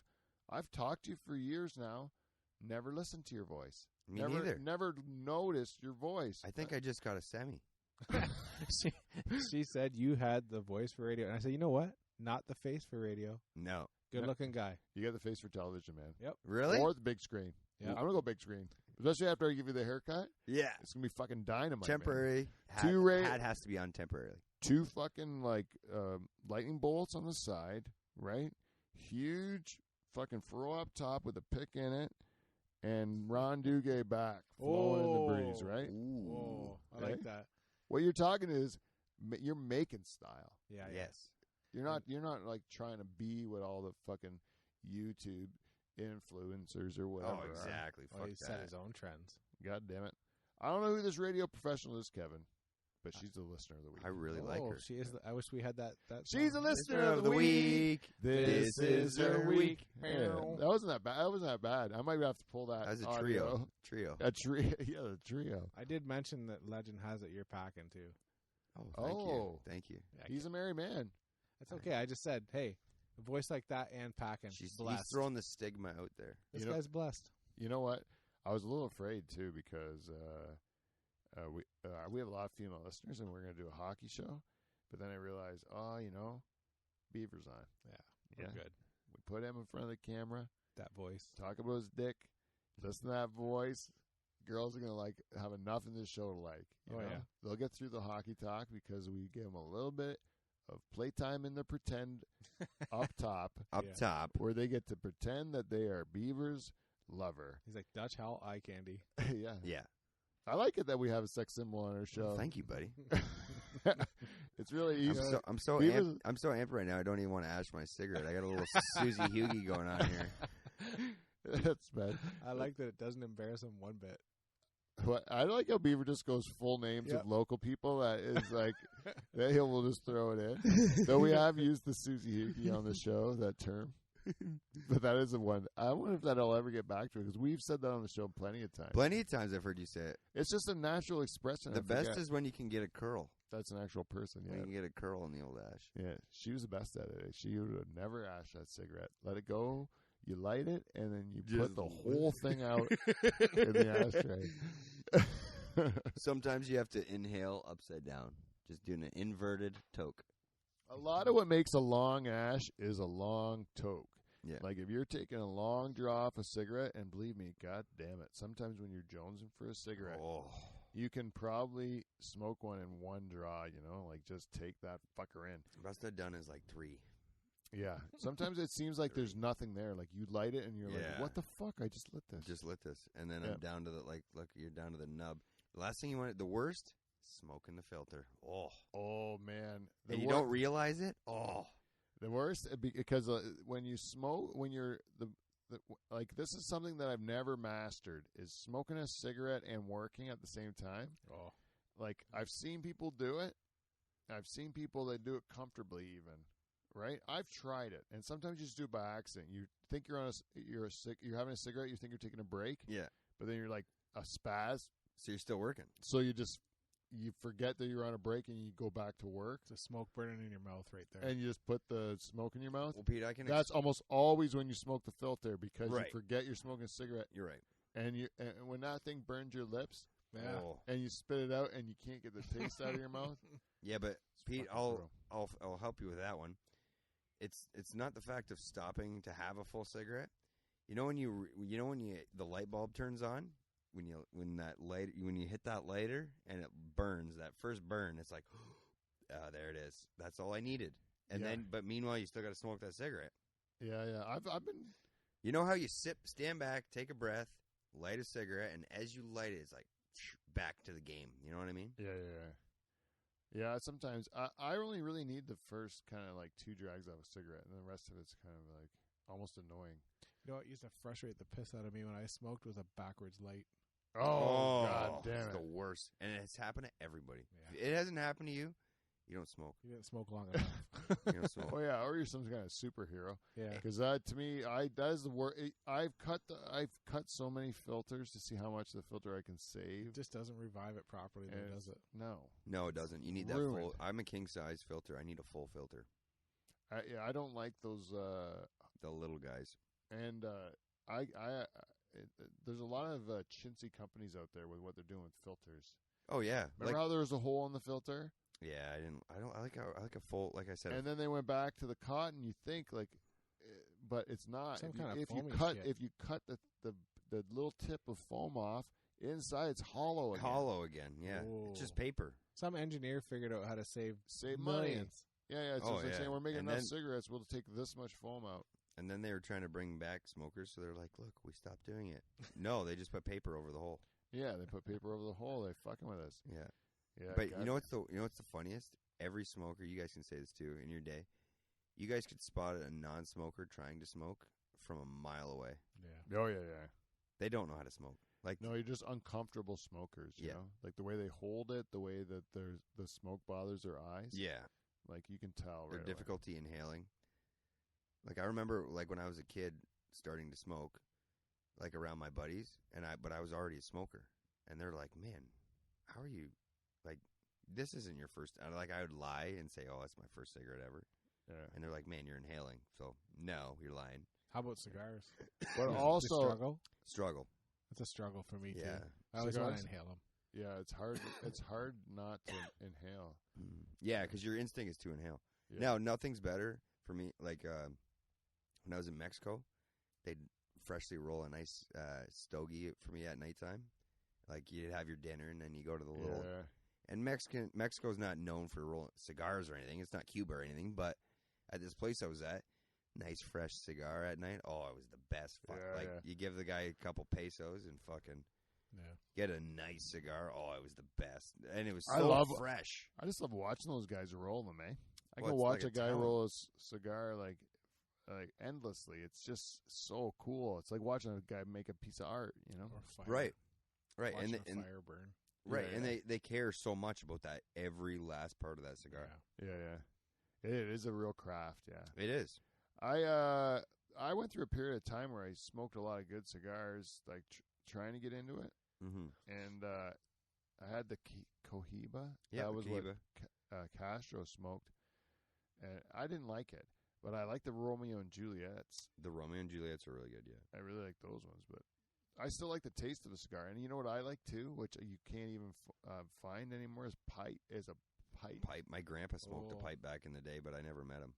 I've talked to you for years now, never listened to your voice. Me neither. Never noticed your voice. I think I just got a semi. She said you had the voice for radio. And I said, you know what? Not the face for radio. No. Good-looking guy. You got the face for television, man. Yep. Really? Or the big screen. Yep. I'm going to go big screen. Especially after I give you the haircut. Yeah. It's going to be fucking dynamite. Temporary. Hat has to be on temporarily. 2 fucking, like, lightning bolts on the side, right? Huge fucking furrow up top with a pick in it. And Ron Duguay back, flowing in the breeze, right? Ooh. I like that. What you're talking is, you're making style. Yeah. Yes. You're not like trying to be what all the fucking YouTube influencers or whatever. Oh, exactly. Well, he Fuck set that. his own trends. God damn it! I don't know who this radio professional is, Kevin, but she's the listener of the week. I really like her. She is. I wish we had that. She's a song. listener of the week. This is her week. Yeah, that wasn't that bad. That wasn't that bad. I might have to pull that. As a audio. trio. A trio. Yeah, the trio. I did mention that Legend has it. You're packing too. Oh, thank you. Yeah, He's a merry man. That's okay. I just said, hey, a voice like that and packing. He's blessed. throwing the stigma out there. This guy's blessed. You know what? I was a little afraid too because we have a lot of female listeners and we're going to do a hockey show. But then I realized, Beaver's on. Yeah, we're good. We put him in front of the camera. That voice. Talk about his dick. Listen to that voice. Girls are going to have enough in this show to like. You know? Yeah. They'll get through the hockey talk because we give them a little bit of playtime in the pretend up top. Top. Where they get to pretend that they are Beaver's lover. He's like Dutch Hall eye candy. Yeah. Yeah. I like it that we have a sex symbol on our show. Thank you, buddy. It's really easy. I'm so amped right now. I don't even want to ash my cigarette. I got a little Susie Hughie going on here. That's bad. I like that it doesn't embarrass him one bit. What I like how Beaver just goes full names of local people. That is like that he will just throw it in. Though we have used the Susie Hughie on the show, that term. But that is the one. I wonder if that'll ever get back to it because we've said that on the show plenty of times. Plenty of times I've heard you say it. It's just a natural expression. The best is when you can get a curl. That's an actual person. When Yeah, you can get a curl in the old ash. yeah. She was the best at it. She would have never ashed that cigarette. Let it go. You light it, and then you put the whole thing out in the ashtray. Sometimes you have to inhale upside down. Just doing an inverted toke. A lot of what makes a long ash is a long toke. Yeah. Like if you're taking a long draw off a cigarette, and believe me, god damn it, sometimes when you're jonesing for a cigarette, you can probably smoke one in one draw, like just take that fucker in. Best I've done is like 3. Yeah. Sometimes it seems like there's nothing there. Like you light it and you're like, Yeah. what the fuck? I just lit this. Just lit this, and then Yeah. I'm down to the look, you're down to the nub. The last thing you want, the worst, smoking the filter. Oh, Oh man. and you don't realize it. Oh, The worst because when you smoke, when you're like this is something that I've never mastered is smoking a cigarette and working at the same time. Oh, Like I've seen people do it. I've seen people that do it comfortably even. Right? I've tried it, and sometimes you just do it by accident. You think you're you're having a cigarette. You think you're taking a break, yeah. but then you're like a spaz. So you're still working. So you forget that you're on a break and you go back to work, it's a smoke burning in your mouth right there. and you just put the smoke in your mouth. Well, Pete, I can. That's almost always when you smoke the filter because Right. you forget you're smoking a cigarette, You're right. and when that thing burns your lips yeah. Oh. and you spit it out and you can't get the taste out of your mouth. Yeah, but Pete, fucking brutal. I'll help you with that one. It's not the fact of stopping to have a full cigarette. You know when the light bulb turns on when you hit that lighter and it burns, that first burn, it's like there it is. That's all I needed. And Yeah. but meanwhile you still got to smoke that cigarette. Yeah. I've been. You know how you stand back, take a breath, light a cigarette, and as you light it, it's like back to the game. You know what I mean? Yeah. Sometimes I only really need the first kind of like 2 drags of a cigarette, and the rest of it's kind of like almost annoying. You know what used to frustrate the piss out of me when I smoked was a backwards light. Oh, God damn it's it! the worst, and it's happened to everybody. Yeah. If it hasn't happened to you, you don't smoke. You didn't smoke long enough. You don't smoke. Oh yeah, or you're some kind of superhero. Yeah. Because to me, that is the worst. I've cut so many filters to see how much the filter I can save. It just doesn't revive it properly, though, And does it? No, No, it doesn't. You need that Ruined. full. I'm a king size filter. I need a full filter. I don't like those. The little guys. And there's a lot of chintzy companies out there with what they're doing with filters. Oh yeah, Remember how there was a hole in the filter, yeah. I like a full. Like I said, and then they went back to the cotton. You think like, but it's not. Some If you, kind of if you foamy cut shit. if you cut the little tip of foam off, inside it's hollow again. hollow again. Yeah, it's just paper. Some engineer figured out how to save money. millions. Yeah. It's Oh, just like yeah. saying we're making And enough then- cigarettes. We'll take this much foam out. And then they were trying to bring back smokers, so they're like, "Look, we stopped doing it." No, they just put paper over the hole. Yeah, they put paper over the hole. They're fucking with us. Yeah. Yeah, But God. you know what's the funniest? Every smoker, you guys can say this too in your day. You guys could spot a non-smoker trying to smoke from a mile away. Yeah. Oh yeah. They don't know how to smoke. Like No, you're just uncomfortable smokers. You Yeah. know, like the way they hold it, the way that the smoke bothers their eyes. yeah, Like you can tell. their right away. difficulty inhaling. Like I remember, like when I was a kid starting to smoke, like around my buddies, but I was already a smoker, and they're like, "Man, how are you? Like, this isn't your first." I would lie and say, "Oh, that's my first cigarette ever," Yeah. and they're like, "Man, you're inhaling." So no, you're lying. How about cigars? But The also, struggle. Struggle. It's a struggle for me Yeah. too. I always want Cigars? to inhale them. yeah, it's hard. It's hard not to inhale. Yeah, because your instinct is to inhale. Yeah. Now, nothing's better for me. Like when I was in Mexico, they'd freshly roll a nice stogie for me at nighttime. Like you'd have your dinner and then you go to the little. Yeah. And Mexico's not known for rolling cigars or anything. It's not Cuba or anything. But at this place I was at, nice fresh cigar at night. Oh, it was the best. Yeah, yeah. You give the guy a couple pesos and fucking Yeah. get a nice cigar. Oh, it was the best, and it was so I love- fresh. I just love watching those guys roll them, eh? I Well, can it's watch like a a guy talent. roll a cigar like endlessly. It's just so cool. It's like watching a guy make a piece of art, you know? Or fire. Right, right, Watching and a fire burn. right, Yeah, and yeah. they care so much about that every last part of that cigar. Yeah. Yeah. It is a real craft, yeah. It is. I went through a period of time where I smoked a lot of good cigars, like trying to get into it, Mm-hmm. and I had the Cohiba. Yeah, that was Cohiba. what Castro smoked, and I didn't like it, but I like the Romeo and Juliets. The Romeo and Juliets are really good. Yeah, I really like those ones, but I still like the taste of a cigar. And you know what I like too, which you can't even find anymore, is a pipe. pipe. My grandpa smoked Oh. a pipe back in the day, but I never met him.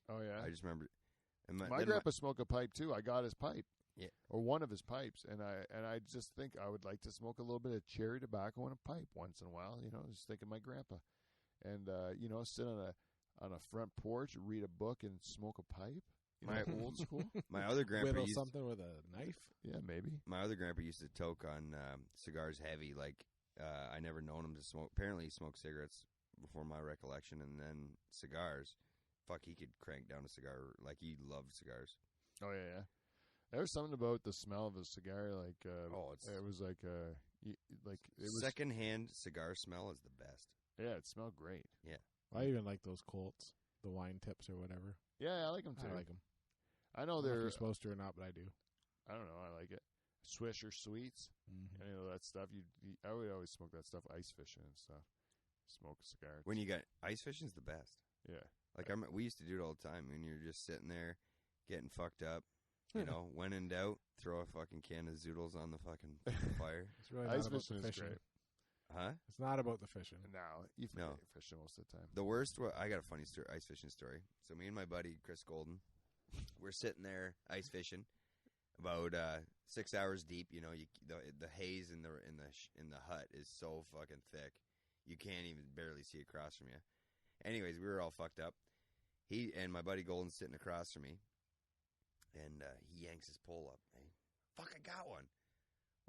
Oh yeah, I just remember. And my grandpa smoked a pipe too. I got his pipe, Yeah. or one of his pipes, and I just think I would like to smoke a little bit of cherry tobacco in a pipe once in a while. You know, just thinking my grandpa, and sit on on a front porch, read a book, and smoke a pipe. You know, My- old school. My other grandpa Whittle used something with a knife. Yeah, maybe. my other grandpa used to toke on cigars heavy. Like I never known him to smoke. Apparently, he smoked cigarettes before my recollection, and then cigars. Fuck, he could crank down a cigar like he loved cigars. Oh yeah. There was something about the smell of a cigar, like It's it was like it was. secondhand cigar smell is the best. Yeah, it smelled great. I even like those Colts, the wine tips or whatever. Yeah, I like them too. I like them. I know I don't know if they're. you're supposed to or not, but I do. I don't know. I like it. Swisher sweets, Mm-hmm. any of that stuff. I would always smoke that stuff, ice fishing and stuff. Smoke a cigar. When you got ice fishing's the best. Yeah. Like we used to do it all the time when you're just sitting there getting fucked up. You know, when in doubt, throw a fucking can of zoodles on the fucking fire. It's really Ice not about fishing the is fishing. great. Huh? It's not about the fishing. No, you forget you're fishing most of the time. The worst. I got a funny ice fishing story. So me and my buddy Chris Golden, we're sitting there ice fishing, about 6 hours deep. You know, the haze in the hut is so fucking thick, you can't even barely see across from you. Anyways, we were all fucked up. He and my buddy Golden's sitting across from me, and he yanks his pole up. Hey, fuck! I got one.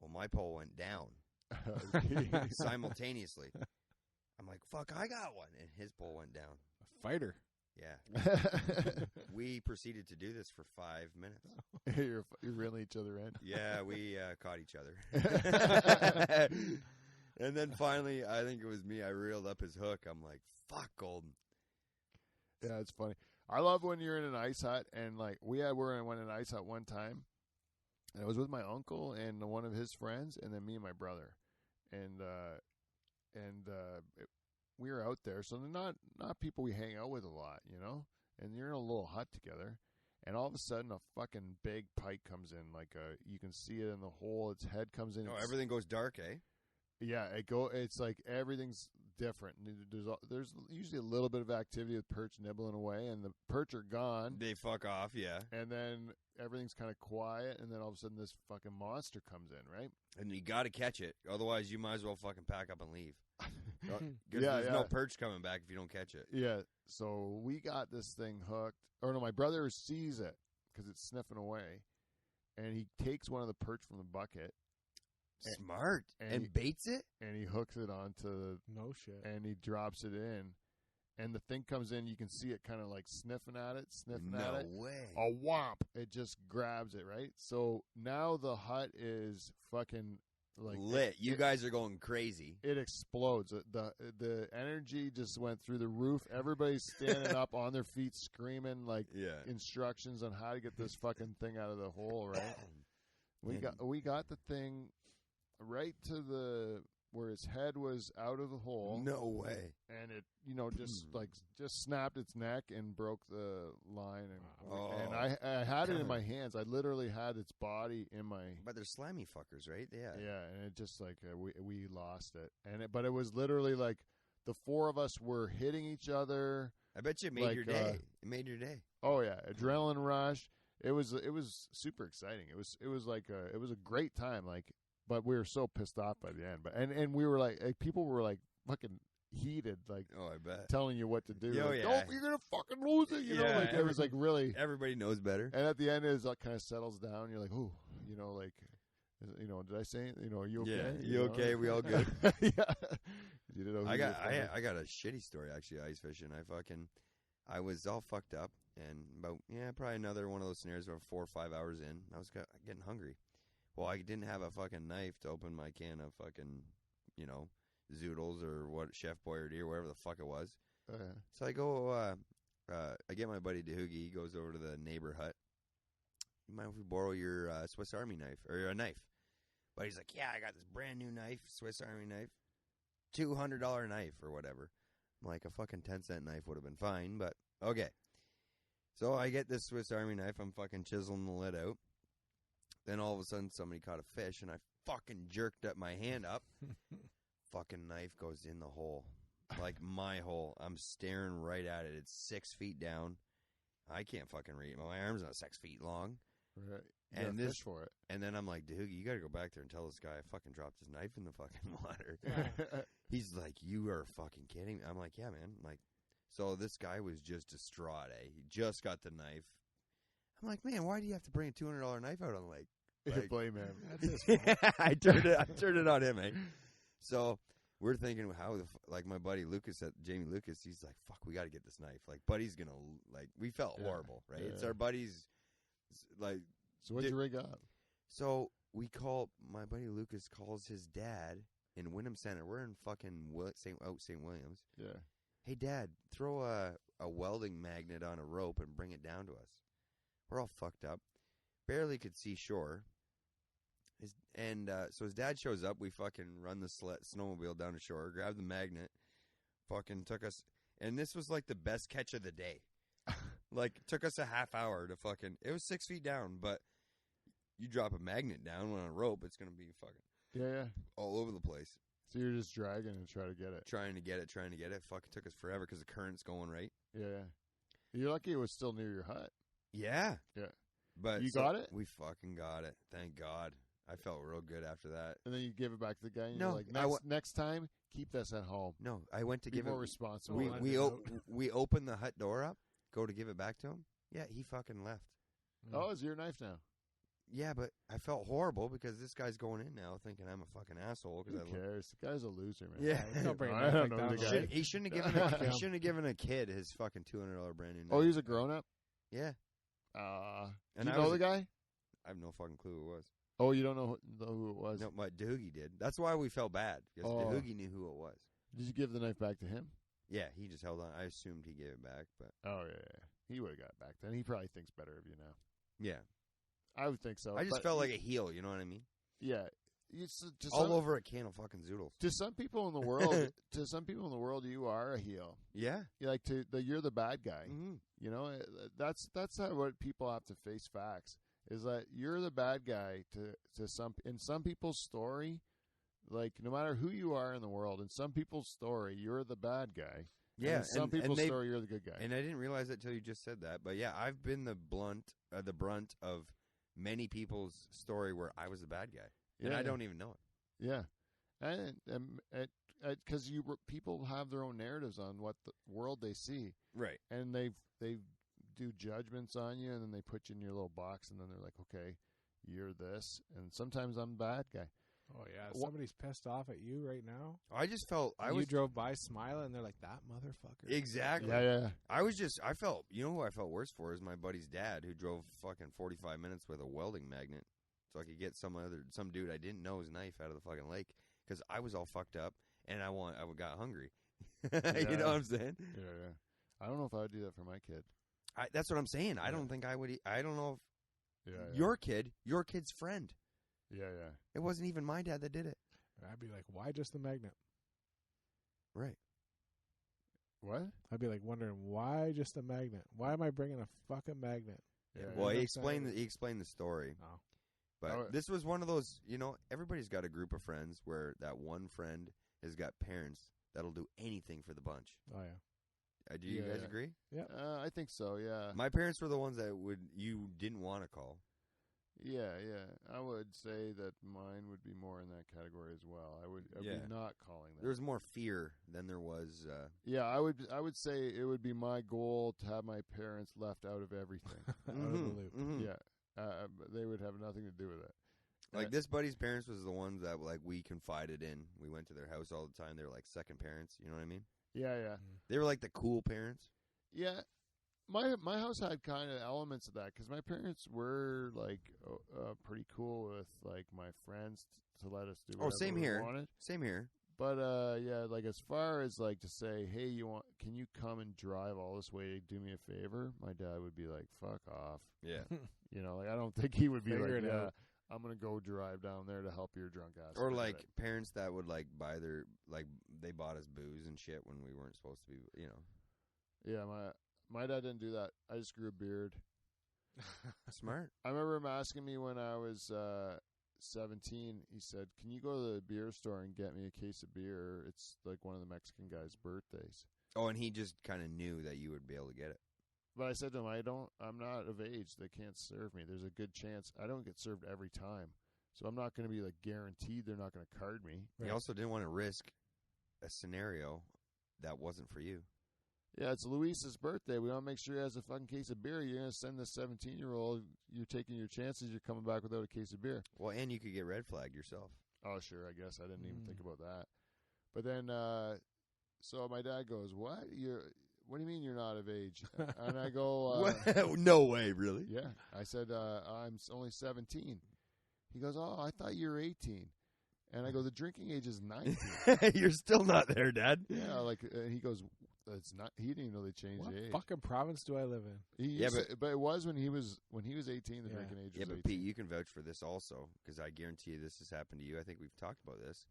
Well, my pole went down simultaneously. I'm like, fuck! I got one, and his pole went down. A fighter. Yeah. We proceeded to do this for 5 minutes. You're reeling each other in. Yeah, we caught each other. And then finally, I think it was me, I reeled up his hook. I'm like, fuck, Golden. Yeah, it's funny. I love when you're in an ice hut, and like went in an ice hut one time, and I was with my uncle and one of his friends, and then me and my brother, and we were out there. So they're not people we hang out with a lot, you know. And you're in a little hut together, and all of a sudden a fucking big pike comes in, like you can see it in the hole. Its head comes in. Oh, everything goes dark, eh? Yeah, it's like everything's different. There's usually a little bit of activity with perch nibbling away, and the perch are gone. They fuck off, yeah. And then everything's kind of quiet, and then all of a sudden this fucking monster comes in, right? And you got to catch it. Otherwise, you might as well fucking pack up and leave. Yeah, There's no perch coming back if you don't catch it. Yeah, so we got this thing hooked. Or no, my brother sees it because it's sniffing away, and he takes one of the perch from the bucket. Smart. And And he- baits it? And he hooks it onto, No shit. and he drops it in. And the thing comes in, you can see it kind of like sniffing at it. No way. A whomp. It just grabs it, right? So now the hut is fucking like lit. You guys are going crazy. It explodes. The energy just went through the roof. Everybody's standing up on their feet screaming like Yeah. instructions on how to get this fucking thing out of the hole, right? We got the thing right to where its head was out of the hole. No way. And it, just snapped its neck and broke the line, and I had it in my hands. I literally had its body in my. But they're slimy fuckers, right? Yeah. Yeah, and it just like we lost it, but it was literally like the four of us were hitting each other. I bet you it made your day. It made your day. Oh yeah, adrenaline rush. It was super exciting. It was a great time. But we were so pissed off by the end. But and we were like people were like fucking heated, like I bet. telling you what to do. Oh, like, yeah. you're gonna fucking lose it. You know, Yeah, like it was like really. Everybody knows better. And at the end, it like kind of settles down. You're like, ooh, did I say? Are you okay? Yeah, you okay? We all good? Yeah. You did okay. I got a shitty story actually. Ice fishing. I was all fucked up, and about probably another one of those scenarios where 4 or 5 hours in, I was getting hungry. Well, I didn't have a fucking knife to open my can of fucking, zoodles or what, Chef Boyardee or whatever the fuck it was. So I go, I get my buddy DeHoogie. He goes over to the neighbor hut. You mind if we borrow your Swiss Army knife or a knife? But he's like, yeah, I got this brand new knife, Swiss Army knife, $200 knife or whatever. I'm like, a fucking 10-cent knife would have been fine, but okay. So I get this Swiss Army knife. I'm fucking chiseling the lid out. Then all of a sudden somebody caught a fish, and I fucking jerked up my hand up. Fucking knife goes in the hole. Like my hole. I'm staring right at it. It's 6 feet down. I can't fucking read it. My arm's not 6 feet long. Right. And fish for it. And then I'm like, Doogie, you got to go back there and tell this guy I fucking dropped his knife in the fucking water. He's like, you are fucking kidding me. I'm like, yeah, man. So this guy was just distraught. He just got the knife. I'm like, man, why do you have to bring a $200 knife out on the lake? Like, blame him. That's his fault. I turned it on him, eh? So we're thinking how like my buddy Lucas Jamie Lucas, he's like, fuck, we got to get this knife. Like, buddy's gonna like. We felt horrible, right? Yeah. It's our buddy's like. So what'd you rig up? So we call my buddy Lucas calls his dad in Wyndham Center. We're in fucking St. Williams. Yeah. Hey, Dad, throw a welding magnet on a rope and bring it down to us. We're all fucked up. Barely could see shore. So his dad shows up. We fucking run the snowmobile down to shore, grab the magnet, fucking took us. And this was like the best catch of the day. Like, took us a half hour to fucking. It was 6 feet down, but you drop a magnet down on a rope, it's going to be fucking all over the place. So you're just dragging and trying to get it. Trying to get it. Fucking took us forever because the current's going right. Yeah. You're lucky it was still near your hut. Yeah. Yeah. But you got it? We fucking got it. Thank God. I felt real good after that. And then you give it back to the guy and No, you're like, next time, keep this at home. No, I went to Be give more it. responsible. We opened the hut door up, go to give it back to him. Yeah, he fucking left. Oh, it's your knife now. Yeah, but I felt horrible because this guy's going in now thinking I'm a fucking asshole. Who cares? The guy's a loser, man. Yeah. Don't bring a I knife don't like know that the on guy. the- He shouldn't have given a kid his fucking $200 brand new knife. Oh, he's a grown-up? Yeah. Do you know the guy? I have no fucking clue who it was. Oh, you don't know who it was? No, my Doogie did. That's why we felt bad because Doogie knew who it was. Did you give the knife back to him? Yeah, he just held on. I assumed he gave it back, but Oh, yeah. He would have got it back then. He probably thinks better of you now. yeah, I would think so. I just but felt like a heel. You know what I mean? Yeah. All over a can of fucking zoodles. To some people in the world, you are a heel. Yeah. You're the bad guy. Mm-hmm. You know, that's how what people have to face facts is that you're the bad guy to in some people's story. Like, no matter who you are in the world, in some people's story, you're the bad guy. Yeah, and in some people's story, you're the good guy. And I didn't realize that till you just said that. But yeah, I've been the brunt of many people's story where I was the bad guy, and I don't even know it. Yeah, and because people have their own narratives on what the world they see, Right. and they do judgments on you, and then they put you in your little box, and then they're like, okay, you're this, and sometimes I'm the bad guy. Oh yeah, somebody's pissed off at you right now. I just felt You drove by smiling, and they're like, "That motherfucker." Exactly. Yeah. I felt, you know who I felt worse for is my buddy's dad who drove fucking 45 minutes with a welding magnet so I could get some dude I didn't know his knife out of the fucking lake because I was all fucked up and I got hungry. You know what I'm saying? Yeah. I don't know if I would do that for my kid. That's what I'm saying. I don't think I would. I don't know if Yeah. your kid's friend. Yeah. It wasn't even my dad that did it. I'd be like, "Why just the magnet?" Right. What? I'd be like wondering why just a magnet. Why am I bringing a fucking magnet? Yeah. Well, he Yeah. explained the story. Oh. But this was one of those, everybody's got a group of friends where that one friend has got parents that'll do anything for the bunch. Oh yeah. Do you guys Yeah. agree? Yeah. I think so. Yeah. My parents were the ones that you didn't want to call. Yeah. I would say that mine would be more in that category as well. I would be not calling that. There was more fear than there was. Yeah, I would say it would be my goal to have my parents left out of everything. Out of the loop. Yeah. But they would have nothing to do with it. Like this buddy's parents was the ones that like we confided in. We went to their house all the time. They were like second parents. You know what I mean? Yeah. They were like the cool parents. Yeah. My house had kind of elements of that because my parents were like pretty cool with like my friends to let us do whatever same we here. wanted. Same here. But yeah, like as far as like to say, hey, can you come and drive all this way to do me a favor? My dad would be like, fuck off. Yeah. Like I don't think he would be Figure like, it yeah, out. I'm gonna go drive down there to help your drunk ass. Or do like it." parents that would like buy they bought us booze and shit when we weren't supposed to be, Yeah, my dad didn't do that. I just grew a beard. Smart. I remember him asking me when I was 17. He said, "Can you go to the beer store and get me a case of beer? It's like one of the Mexican guys' birthdays." Oh, and he just kind of knew that you would be able to get it. But I said to him, I'm not of age. They can't serve me. There's a good chance I don't get served every time. So I'm not going to be like guaranteed they're not going to card me. He also didn't want to risk a scenario that wasn't for you. Yeah, it's Luis's birthday. We want to make sure he has a fucking case of beer. You're going to send this 17-year-old. You're taking your chances. You're coming back without a case of beer. Well, and you could get red flagged yourself. Oh, sure. I guess I didn't even think about that. But then, so my dad goes, "What? What do you mean you're not of age?" And I go, No way, really? "Yeah." I said, "I'm only 17." He goes, "Oh, I thought you were 18." And I go, "The drinking age is 19." You're still not there, Dad. Yeah, and he goes, "It's not." He didn't even know they changed What the age. fucking province do I live in? But it was when he was 18. The drinking age was 18. Yeah, but Pete, you can vouch for this also because I guarantee you this has happened to you. I think we've talked about this.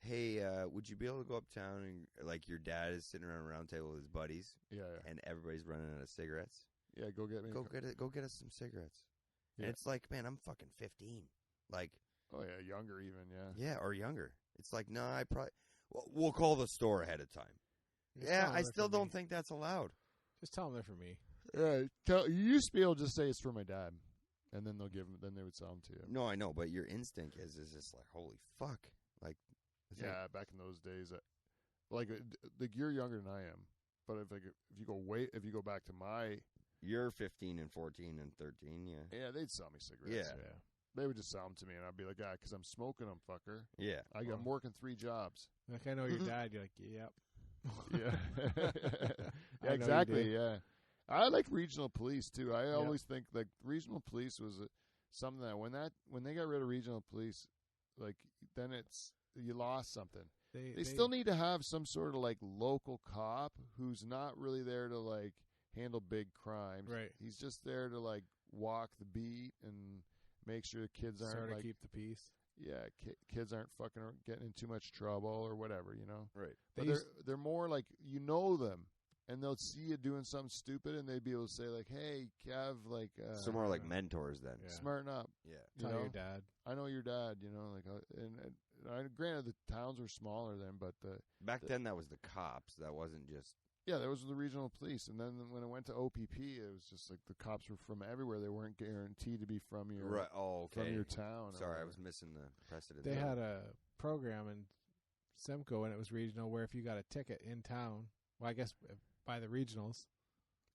Hey, would you be able to go uptown and like your dad is sitting around a round table with his buddies, and everybody's running out of cigarettes. Yeah, go get me. Go get us some cigarettes. Yeah. And it's like, man, I'm fucking 15. Like, oh yeah, younger even. Yeah, or younger. It's like, no, I probably we'll call the store ahead of time. I still don't think that's allowed. Just tell them they're for me. Yeah, you used to be able to just say it's for my dad, and then then they would sell them to you. No, I know, but your instinct is just like, holy fuck, like. Yeah, back in those days, like you're younger than I am, but if you go back to you're 15 and 14 and 13, yeah, they'd sell me cigarettes. Yeah, they would just sell them to me, and I'd be like, because I'm smoking them, fucker. Yeah, I'm working 3 jobs. Like I know your dad. You're like, yep. Yeah, exactly. Yeah, I like regional police too. I always think like regional police was something that when they got rid of regional police, like then you lost something. They still need to have some sort of like local cop who's not really there to like handle big crimes. Right. He's just there to like walk the beat and make sure the kids aren't sort of like keep the peace. Yeah, kids aren't fucking getting in too much trouble or whatever, you know. Right. But they're more like them, and they'll see you doing something stupid, and they'd be able to say like, "Hey, Kev, like." So more like mentors then. Yeah. Smarten up. Yeah. Tell your dad. I know your dad. You know, like, granted the towns were smaller then, but back then that was the cops. That wasn't just. Yeah, there was the regional police, and then when it went to OPP, it was just like the cops were from everywhere. They weren't guaranteed to be from your from your town. Sorry, I was missing the precedent. They had a program in Simcoe, and it was regional, where if you got a ticket in town, well, I guess by the regionals,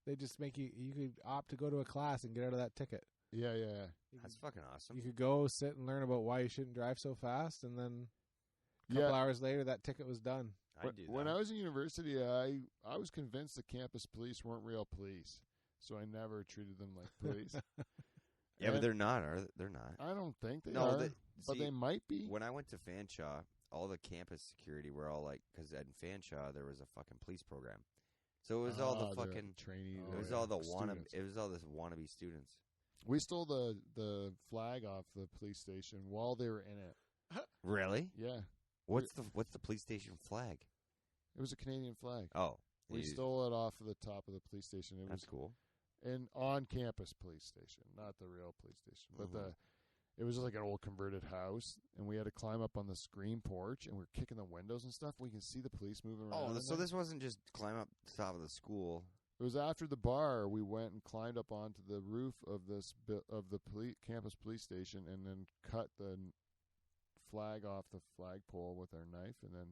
they just make you could opt to go to a class and get out of that ticket. Yeah. That's fucking awesome. You could go sit and learn about why you shouldn't drive so fast, and then a couple hours later, that ticket was done. When I was in university, I was convinced the campus police weren't real police, so I never treated them like police. Yeah, but they're not. They're not. I don't think they are. But they might be. When I went to Fanshawe, all the campus security were all like, because at Fanshawe there was a fucking police program, so it was all the fucking trainees. It was all the It was all this wannabe students. We stole the flag off the police station while they were in it. Really? Yeah. What's the police station flag? It was a Canadian flag. Oh. We stole it off of the top of the police station. That's cool. An on-campus police station, not the real police station. But it was like an old converted house, and we had to climb up on the screen porch, and we're kicking the windows and stuff. We can see the police moving around. Oh, so this wasn't just climb up the top of the school. It was after the bar. We went and climbed up onto the roof of the campus police station, and then cut the flag off the flagpole with our knife, and then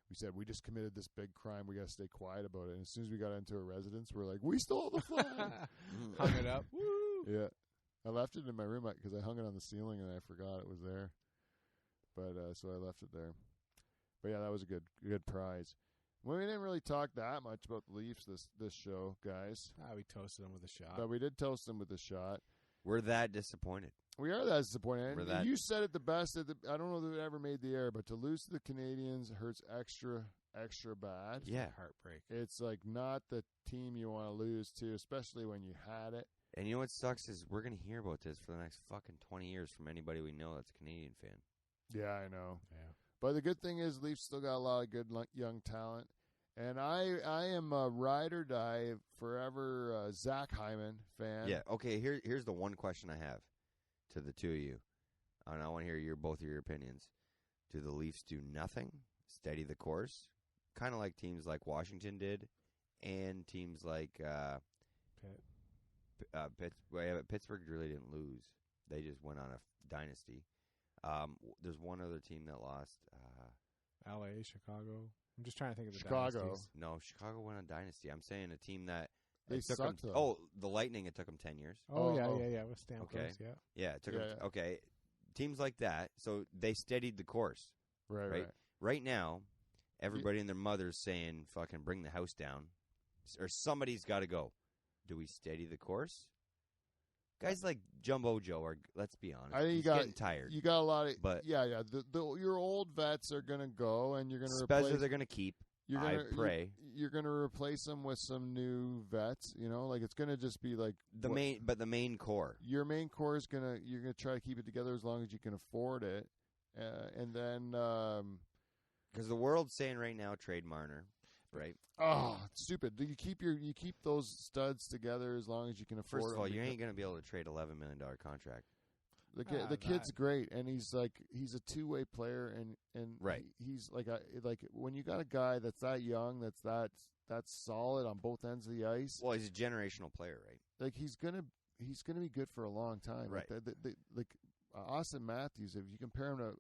we said, we just committed this big crime. We got to stay quiet about it. And as soon as we got into a residence, we're like, we stole the flag. Hung it up. Woo! Yeah. I left it in my room because I hung it on the ceiling and I forgot it was there. But so I left it there. But yeah, that was a good prize. Well, we didn't really talk that much about the Leafs this show, guys. We toasted them with a shot. But we did toast them with a shot. We're that disappointed. We are that disappointed. And you said it the best. I don't know that it ever made the air, but to lose to the Canadians hurts extra bad. Yeah. Heartbreak. It's like not the team you want to lose to, especially when you had it. And you know what sucks is we're going to hear about this for the next fucking 20 years from anybody we know that's a Canadian fan. Yeah, I know. Yeah. But the good thing is Leafs still got a lot of good young talent. And I am a ride or die forever Zach Hyman fan. Yeah, okay, here's the one question I have to the two of you. And I want to hear both of your opinions. Do the Leafs do nothing, steady the course, kind of like teams like Washington did, and teams like Pittsburgh really didn't lose. They just went on a dynasty. There's one other team that lost. L.A., Chicago. I'm just trying to think of the Chicago. dynasties. No, Chicago went on dynasty. I'm saying a team that They it took sucked, them. though. Oh, the Lightning. It took them 10 years. Oh, yeah, oh. yeah. With Stamkos, Okay. yeah. Yeah, it took Yeah, them. yeah. Okay, teams like that. So they steadied the course. Right, Right. right. Right now, everybody and their mother's saying, "Fucking bring the house down," or somebody's got to go. Do we steady the course? Guys like Jumbo Joe are. Let's be honest. I think he's you got getting tired. You got a lot of, But- yeah. Your old vets are gonna go, and you're gonna Spezza, replace. they're going to keep. You're I gonna, pray. you're gonna replace them with some new vets. You know, like it's gonna just be like The main core. Your main core is you're gonna try to keep it together as long as you can afford it, and then Because the world's saying right now, trade Marner, right? it's stupid. You keep those studs together as long as you can afford. First of all, them you because ain't going to be able to trade $11 million contract. the kid's great, and he's a two-way player, and Right. he's like when you got a guy that's that young, that's solid on both ends of the ice. Well, he's a generational player, right? Like he's gonna be good for a long time. Right. Like Austin Matthews, if you compare him to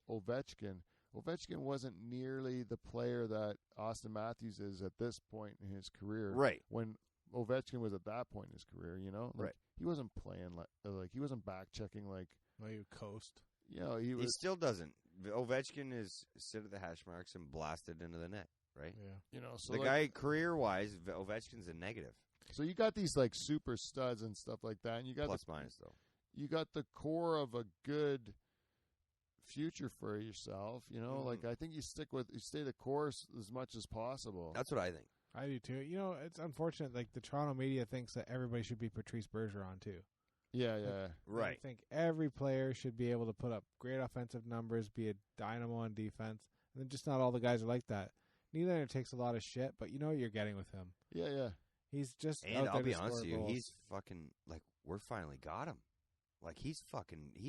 Ovechkin wasn't nearly the player that Austin Matthews is at this point in his career. Right. When Ovechkin was at that point in his career, Right. He wasn't playing like he wasn't back checking like. Well, you coast. He He was. still doesn't. Ovechkin is sit at the hash marks and blasted into the net, right? Yeah. So The guy, career-wise, Ovechkin's a negative. So you got these like super studs and stuff like that, and you got Plus minus, though. you got the core of a good future for yourself. Like I think you stay the course as much as possible. That's what I think. I do too. It's unfortunate. Like the Toronto media thinks that everybody should be Patrice Bergeron too. Yeah. Right. I think every player should be able to put up great offensive numbers, be a dynamo on defense, and then just not all the guys are like that. Nylander takes a lot of shit, but you know what you're getting with him. Yeah. He's just And out there I'll be to honest score with you, goals. he's fucking, like, we're finally got him. Like, he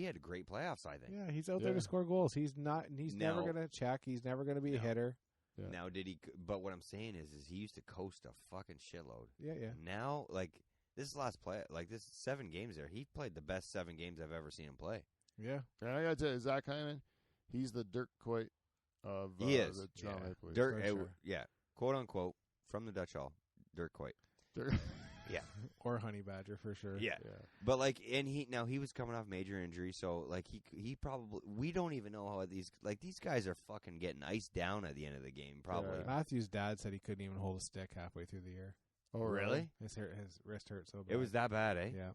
had a great playoffs, I think. Yeah, he's out there Yeah. to score goals. He's not. He's never No. going to check. He's never going to be a No. hitter. Yeah. Now, but what I'm saying is he used to coast a fucking shitload. Yeah. Now, like, this last play, like, this 7 games there, he played the best 7 games I've ever seen him play. Yeah. And I got to tell you, Zach Hyman, he's the Dirk Coit of He is. the Toronto Maple Leafs. Dirk, for sure. yeah, quote unquote, from the Dutch Hall, Dirk Coit. Dirk. Or Honey Badger for sure. Yeah. Yeah. But like, and he was coming off major injury, so like he probably, we don't even know how these guys are fucking getting iced down at the end of the game, probably. Yeah. Matthew's dad said he couldn't even hold a stick halfway through the year. Oh, Really? His wrist hurt so bad. It was that bad, eh? Yeah.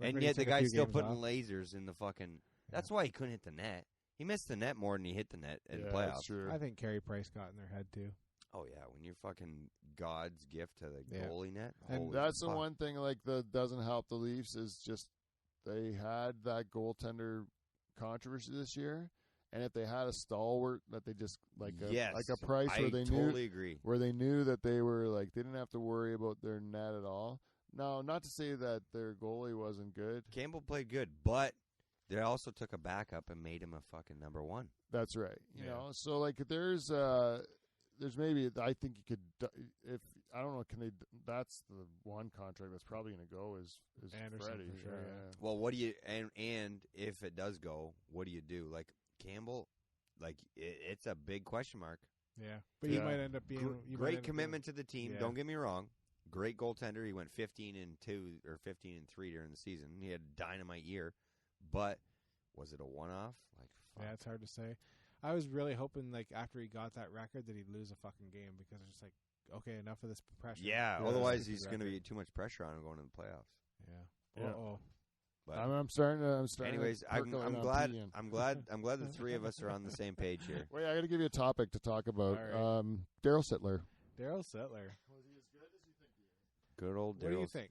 And But he yet the took a guy's few still games putting off. lasers in the fucking. That's why he couldn't hit the net. He missed the net more than he hit the net in Yeah, playoffs. that's true. I think Carey Price got in their head too. Oh yeah, when you're fucking God's gift to the Yeah. goalie net. And holy That's the fuck. one thing like that doesn't help the Leafs is just they had that goaltender controversy this year, and if they had a stalwart that they just like a Price I where they totally agree. knew that they were like they didn't have to worry about their net at all. No, not to say that their goalie wasn't good. Campbell played good, but they also took a backup and made him a fucking number 1. That's right. You Yeah. know, so like there's maybe I think you could if I don't know can they that's the one contract that's probably going to go is Anderson Freddie for sure, yeah. Well, what do you and if it does go, what do you do? Like Campbell, like it's a big question mark. Yeah. But Yeah. you might end up being Great commitment to the team. Yeah. Don't get me wrong. Great goaltender. He went 15-2 or 15-3 during the season. He had a dynamite year, but was it a one-off? Like, fuck. Yeah, it's hard to say. I was really hoping, like, after he got that record, that he'd lose a fucking game because it's just like, okay, enough of this pressure. Yeah, Yeah, otherwise stupid he's going to record. be too much pressure on him going to the playoffs. Yeah. Yeah. Uh-oh. But I'm starting to anyways, I'm percolate glad on I'm glad the 3 of us are on the same page here. Wait, I got to give you a topic to talk about. All right. Daryl Sittler. Daryl Sittler. Good old What do you Daryl. think?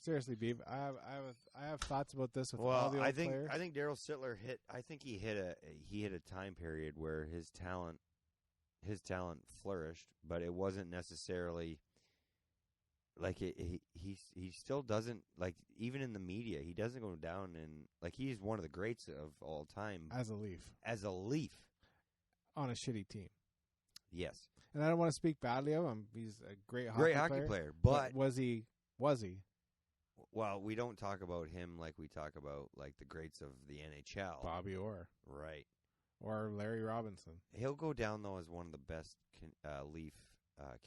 Seriously, Beeb, I have thoughts about this with all Well, the old I think players. Daryl Sittler hit. I think he hit a time period where his talent flourished, but it wasn't necessarily like he still doesn't, like, even in the media he doesn't go down, and like he's one of the greats of all time as a Leaf as a Leaf. on a shitty team. Yes, And I don't want to speak badly of him. He's a great hockey player, but was he? well, we don't talk about him like we talk about like the greats of the NHL. Bobby Orr. Right. or Larry Robinson. He'll go down though as one of the best Leaf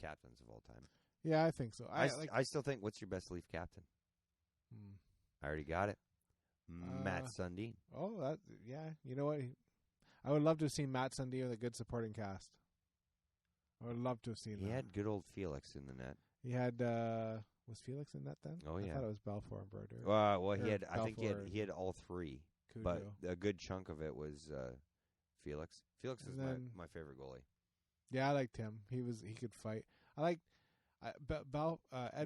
captains of all time. Yeah, I think so. I still think. What's your best Leaf captain? I already got it. Matt Sundin. Oh, you know what? I would love to have seen Matt Sundin with a good supporting cast. I would love to have seen that. He had good old Felix in the net. He had was Felix in that then? Oh yeah. I thought it was Belfour and Brodeur. Well, he Or had. I think Belfour he had all three, Cujo. but a good chunk of it was Felix. Felix is And then- my favorite goalie. Yeah, I liked him. He could fight. I liked Ed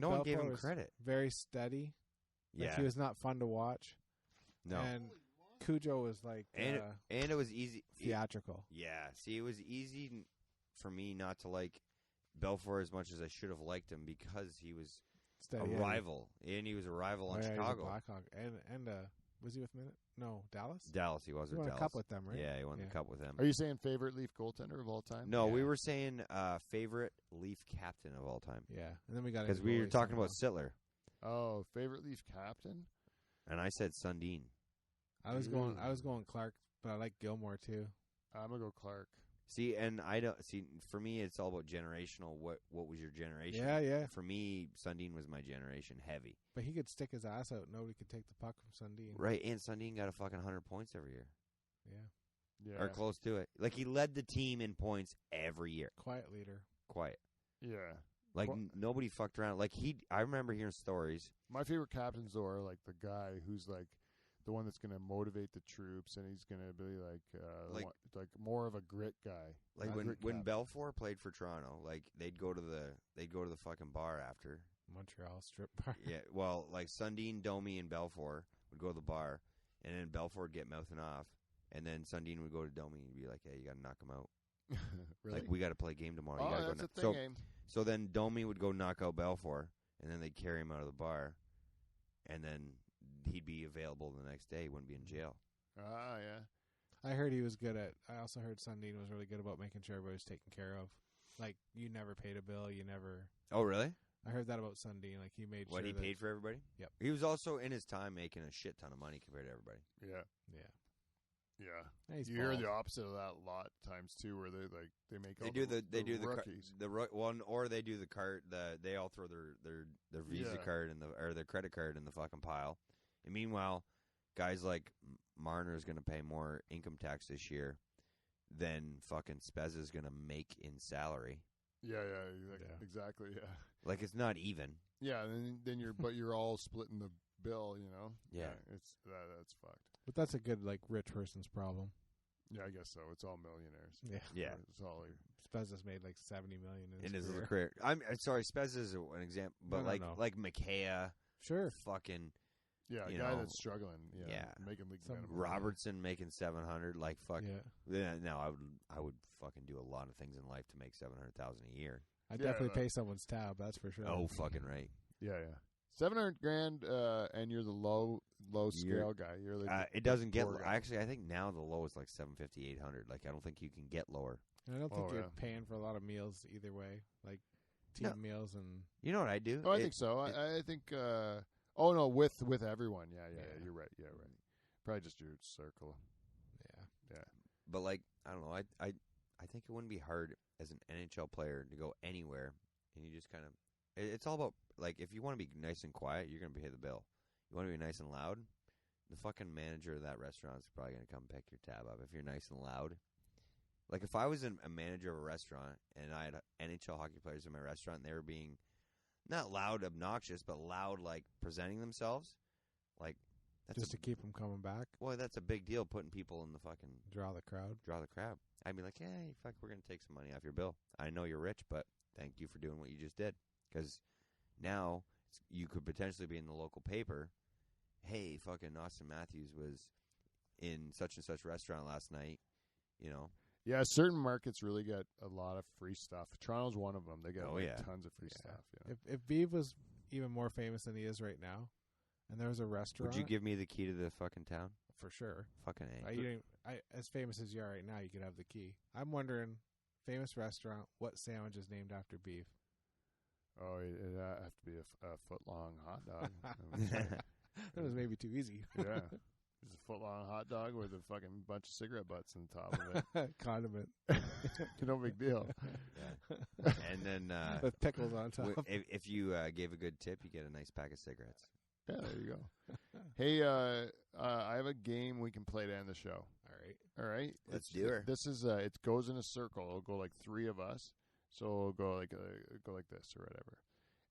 No one Belfour gave him was credit. very steady. Like, Yeah. he was not fun to watch. No. And Cujo was like And it was easy. theatrical. Yeah. See, it was easy for me not to like Belfour as much as I should have liked him because he was Steady. a rival, and he was a rival on He was a Chicago. Blackhawk. And was he with Dallas? Dallas, he was He with won Dallas. a cup with them, right? Yeah, he won the cup with them. Are you saying favorite Leaf goaltender of all time? No, we Yeah. were saying favorite Leaf captain of all time Yeah. And then we got because into we were goalies talking about somehow. Sittler, Oh, favorite Leaf captain? and I said Sundin. I was going Clark, but I like Gilmore too. I'm gonna go Clark. See, and I don't see. For me, it's all about generational. What was your generation? Yeah. For me, Sundin was my generation, heavy. But he could stick his ass out. Nobody could take the puck from Sundin. Right, and Sundin got a fucking 100 points every year, Yeah. Yeah. or close to it. Like he led the team in points every year. Quiet leader. Quiet. Yeah. Like Well- nobody fucked around. Like I remember hearing stories. My favorite captains though are like the guy who's like the one that's gonna motivate the troops, and he's gonna be like like more of a grit guy. Like A when grit captain. Belfour played for Toronto, like they'd go to the fucking bar after. Montreal strip bar. Yeah, well, like Sundin, Domi, and Belfour would go to the bar, and then Belfour would get mouthing off, and then Sundin would go to Domi and be like, "Hey, you got to knock him out. Really? Like we got to play a game tomorrow. You Oh, gotta that's go a kno-" thing, Aim. So then Domi would go knock out Belfour, and then they'd carry him out of the bar, and then he'd be available the next day. He wouldn't be in jail. Ah, yeah. I heard he was good at. I also heard Sundin was really good about making sure everybody was taken care of. Like you never paid a bill. You never. Oh, really? I heard that about Sundin. Like he made What, sure he that, paid for everybody? Yep. He was also in his time making a shit ton of money compared to everybody. Yeah. Yeah. Yeah. He's You hear bald. the opposite of that a lot of times too, where they make They all do the rookies. One, or they do the card. They all throw their Visa Yeah. card or their credit card in the fucking pile. And meanwhile, guys like Marner is going to pay more income tax this year than fucking Spezza is going to make in salary. Yeah, exactly. Yeah, Like it's not even. yeah. And then you're all splitting the bill. You know. Yeah. It's that's fucked. But that's a good like rich person's problem. Yeah, I guess so. It's all millionaires. Yeah. Yeah. It's all like, Spezza's made like $70 million In his career. career. I'm sorry, Spezza is an example, but No. like Mikheya, Sure. fucking yeah, a You guy know, that's struggling. Yeah, yeah. making league Some minimum. Robertson making 700. Like fuck. Yeah. Yeah, no, I would fucking do a lot of things in life to make 700,000 a year. I'd Yeah, definitely that- pay someone's tab. That's for sure. Oh, fucking right. Yeah. 700 grand, and you're the low scale guy. You're like It doesn't get. poor guy. Actually, I think now the low is like 750, 800. Like I don't think you can get lower. And I don't think Oh, you're yeah. paying for a lot of meals either way, like team No. meals and You know what I do? Oh, I think so. I think. Oh no, with everyone. Yeah. Yeah. You're right. Yeah, right. Probably just your circle. yeah. But like I don't know. I think it wouldn't be hard as an NHL player to go anywhere, and you just kind of. It's all about like if you want to be nice and quiet, you're gonna pay the bill. You want to be nice and loud, the fucking manager of that restaurant is probably gonna come pick your tab up if you're nice and loud. Like if I was a manager of a restaurant and I had NHL hockey players in my restaurant and they were being not loud, obnoxious, but loud, like presenting themselves, like that's Just to keep them coming back, well, that's a big deal. Putting people in the fucking draw the crowd. draw the crowd. I'd be like, hey, fuck, we're gonna take some money off your bill. I know you're rich, but thank you for doing what you just did. Because now you could potentially be in the local paper. Hey, fucking Austin Matthews was in such and such restaurant last night. You know, Yeah, certain markets really get a lot of free stuff. Toronto's one of them. They get Oh, yeah. tons of free Yeah. stuff. Yeah. If Beav was even more famous than he is right now, and there was a restaurant, would you give me the key to the fucking town? for sure? Fucking A. As famous as you are right now, you could have the key. I'm wondering, famous restaurant, what sandwich is named after beef? Oh, it'd have to be a foot long hot dog. That was maybe too easy. Yeah. It's a foot-long hot dog with a fucking bunch of cigarette butts on the top of it. Condiment. No big deal. And then With pickles on top. if you gave a good tip, you get a nice pack of cigarettes. Yeah, there you go. Hey, I have a game we can play to end the show. All right. All right, Let's do it. This is it goes in a circle. It'll go like three of us, so it'll go like this or whatever,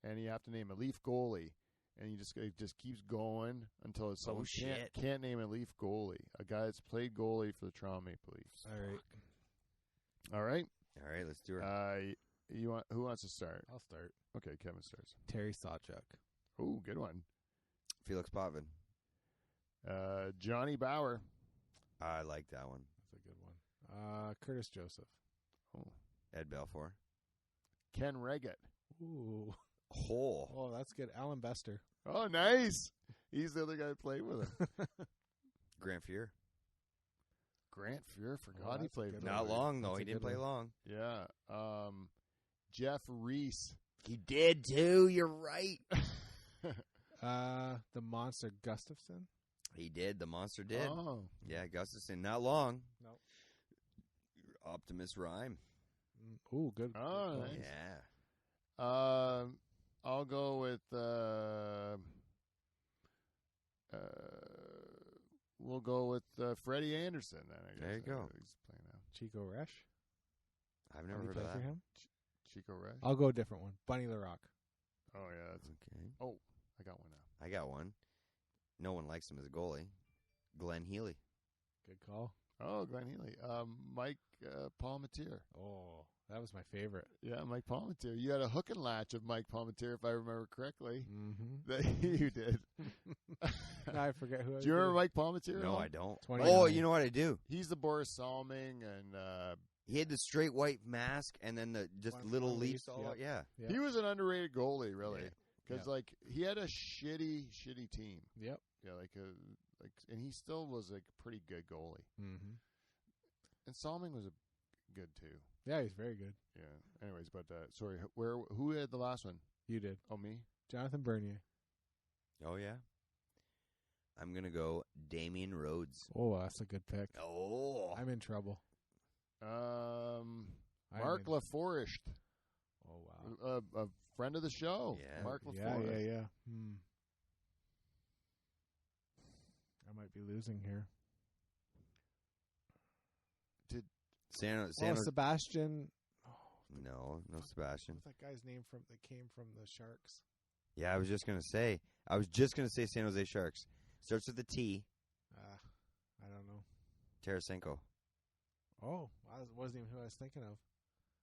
and you have to name a Leaf goalie, and it just keeps going until someone can't name a Leaf goalie, a guy that's played goalie for the Toronto Maple Leafs. All right. All right. All right, let's do it. Who wants to start? I'll start. Okay, Kevin starts. Terry Sawchuk. Ooh, good one. Felix Potvin. Johnny Bauer. I like that one. That's a good one. Curtis Joseph. Oh. Ed Belfour. Ken Reggett. Ooh. Oh. That's good. Alan Bester. Oh, nice. He's the other guy that played with him. Grant Fuhr. Grant Fuhr. Forgot he that's a played good with one. Not him. long, though. That's a He didn't good play one. long. Yeah. Jeff Reese. He did, too. You're right. The Monster Gustafson. He did. The monster did. Oh. Yeah, Gustafson. Not long. Nope. Optimus Rhyme. Ooh, good. Oh, good nice. one. Yeah. I'll go with we'll go with Freddie Anderson then, I guess. There you go. He's playing now. Chico Resch. I've never Did he heard play of for that. him? Chico Resch. I'll go a different one. Bunny LaRock. Oh yeah, that's Okay. I got one now. I got one. No one likes him as a goalie. Glenn Healy. Good call. Oh, Glenn Healy. Mike Palmatier. Oh, that was my favorite. Yeah, Mike Palmatier. You had a hook and latch of Mike Palmatier, if I remember correctly. Mm-hmm. That you did. I forget who I Do you remember Mike Palmatier? No, at all? I don't. 29. Oh, you know what I do? He's the Boris Salming, and He had the straight white mask and then the just One little little leaves leaf, all yep. out. Yeah. Yep. he was an underrated goalie, really, Yeah. because like he had a shitty team. Yep. Yeah, and he still was like a pretty good goalie. Mm-hmm. And Salming was good too. Yeah, he's very good. Yeah. Anyways, but sorry, who had the last one? You did. Oh, me. Jonathan Bernier. Oh, yeah. I'm going to go Damien Rhodes. Oh, that's a good pick. Oh. I'm in trouble. Mark in- LaForest, Oh, wow. a friend of the show. Yeah. Mark Yeah, LaForest. yeah. I might be losing here. San Sebastian. No Sebastian. What's that guy's name that came from the Sharks? Yeah, I was just going to say San Jose Sharks. Starts with a T. I don't know. Tarasenko. Oh, wasn't even who I was thinking of.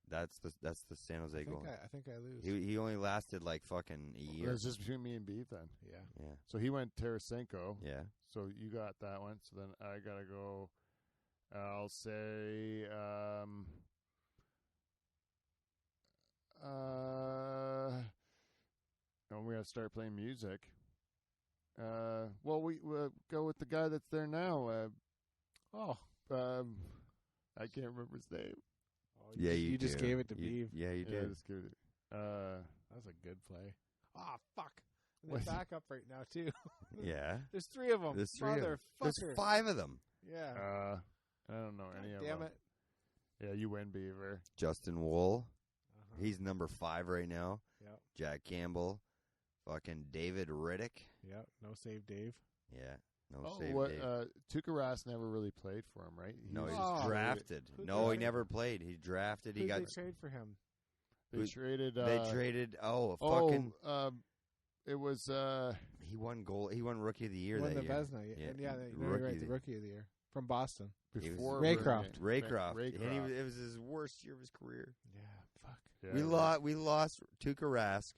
That's the San Jose goal. I think I lose. He only lasted like fucking a It year. was just between me and Beef then. Yeah. Yeah. So he went Tarasenko. Yeah. So you got that one. So then I gotta go. I'll say. And we gotta start playing music. Well, we'll go with the guy that's there now. I can't remember his name. Oh, Yeah, you just do. gave it to You- Beeve. Yeah, you Yeah, did. just give it. That was a good play. Ah, fuck. And What? they're back up right now, too. Yeah. There's three of them. There's three of them. There's Motherfucker. 5 of them. Yeah. I don't know any of Damn them. it. Yeah, you win, Beaver. Justin Wool. Uh-huh. He's number 5 right now. Yep. Jack Campbell. Fucking David Riddick. Yep. No save Dave. Yeah. No Oh, save what? Dave. Tuukka Rask never really played for him, right? No, he Oh. was drafted. Who No, he drafted never played. He drafted. He Who'd got. they trade for him? They Who- traded. They traded. Oh, fucking. It was. He won goal. He won Rookie of the Year Won that the year. Vesna. Yeah, And yeah, Rookie you're right. of The the- Rookie of the Year. From Boston. Before Raycroft. Raycroft. Raycroft. And it was his worst year of his career. Yeah, fuck. Yeah, We lost Tuukka Rask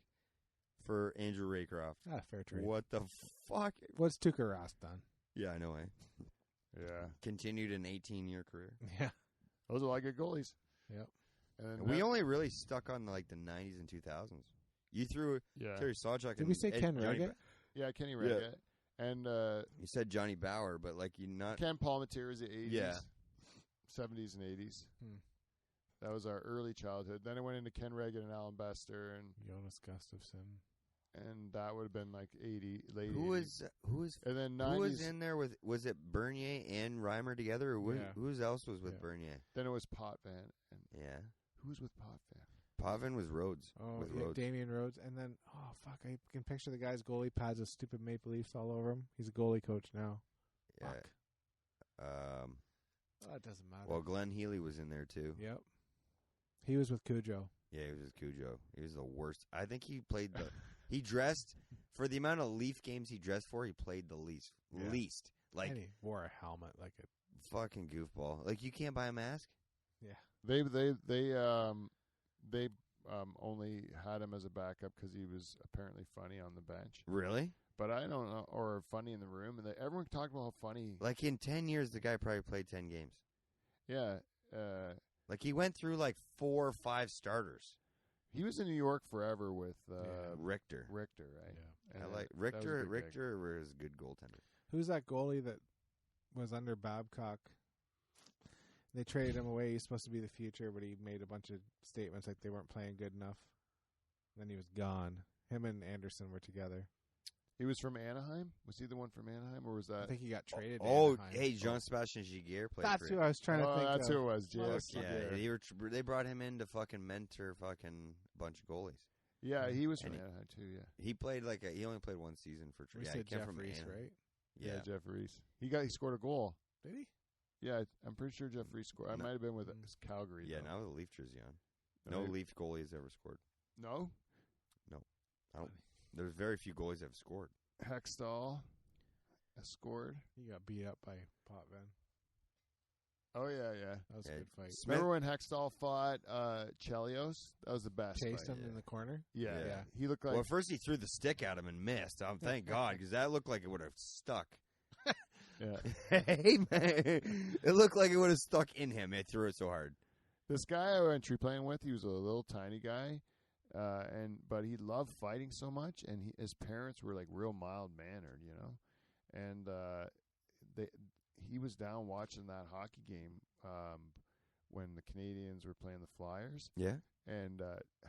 for Andrew Raycroft. Ah, fair trade. What the fuck? What's Tuukka Rask done? Yeah, I know. Yeah, Continued an 18-year career. Yeah. those are like good goalies. Yep. And then We only really stuck on like the 90s and 2000s. You threw Yeah, Terry Sawchuk. Did we say Ken Johnny Reggett? yeah, Kenny Reggett and You said Johnny Bauer, but like you not. Ken Palmatier is the 80s, Yeah. 70s, and 80s. Hmm. That was our early childhood. Then I went into Ken Reggett and Alan Bester, and Jonas Gustafsson. and that would have been like 80, late Who 80s. was And then 90s. who was in there with? Was it Bernier and Reimer together, or Yeah. who else was with Yeah. Bernier? Then it was Potvin. And Yeah, who was with Potvin? Pavin was Rhodes. Oh, with yeah, Rhodes. Damian Rhodes. And then, oh, fuck, I can picture the guy's goalie pads with stupid Maple Leafs all over him. He's a goalie coach now. Yeah. Fuck. Oh, it doesn't matter. Well, Glenn Healy was in there too. Yep. He was with Cujo. Yeah, he was with Cujo. He was the worst. I think he played the. He dressed for the amount of Leaf games he dressed for. He played the least. Yeah. Least. Like And he wore a helmet like a. fucking goofball. Like you can't buy a mask. They only had him as a backup because he was apparently funny on the bench. Really? But I don't know, or funny in the room. And everyone talked about how funny. Like in 10 years, the guy probably played 10 games. Yeah, Like he went through like 4 or 5 starters. he was in New York forever with Richter. Richter, right? Yeah. And I like that was a Richter. big gig. Richter was a good goaltender. Who's that goalie that was under Babcock? They traded him away. He's supposed to be the future, but he made a bunch of statements like they weren't playing good enough. Then he was gone. Him and Anderson were together. He was from Anaheim. Was he the one from Anaheim, or was that? I think he got traded. to Oh, Anaheim. hey, Jean-Sébastien Giguère played That's for who I was trying to think that's of. who it was. Fuck Yes, Yeah, they brought him in to fucking mentor fucking bunch of goalies. yeah, he was from And Anaheim too. Yeah, He played he only played 1 season for. We Yeah, said he came Jeff from Reese, Anaheim. right? Yeah. Jeff Reese. He scored a goal. Did he? Yeah, I'm pretty sure Jeff Reese scored. I No. might have been with Mm. Calgary. Yeah, though. now with a Leaf jersey on. No Right. Leaf goalie has ever scored. No. There's very few goalies that have scored. Hextall has scored. He got beat up by Potvin. Oh yeah. That was Yeah, a good fight. Smith- Remember when Hextall fought Chelios? That was the best. Chased fight. him in the corner. Yeah, Yeah. He looked like Well, first he threw the stick at him and missed. Thank God, because that looked like it would have stuck. yeah. Hey, man. It looked like it would have stuck in him. It threw it so hard. This guy I went tree playing with, he was a little tiny guy, but he loved fighting so much, and his parents were like real mild mannered, and he was down watching that hockey game when the Canadians were playing the Flyers, Yeah. and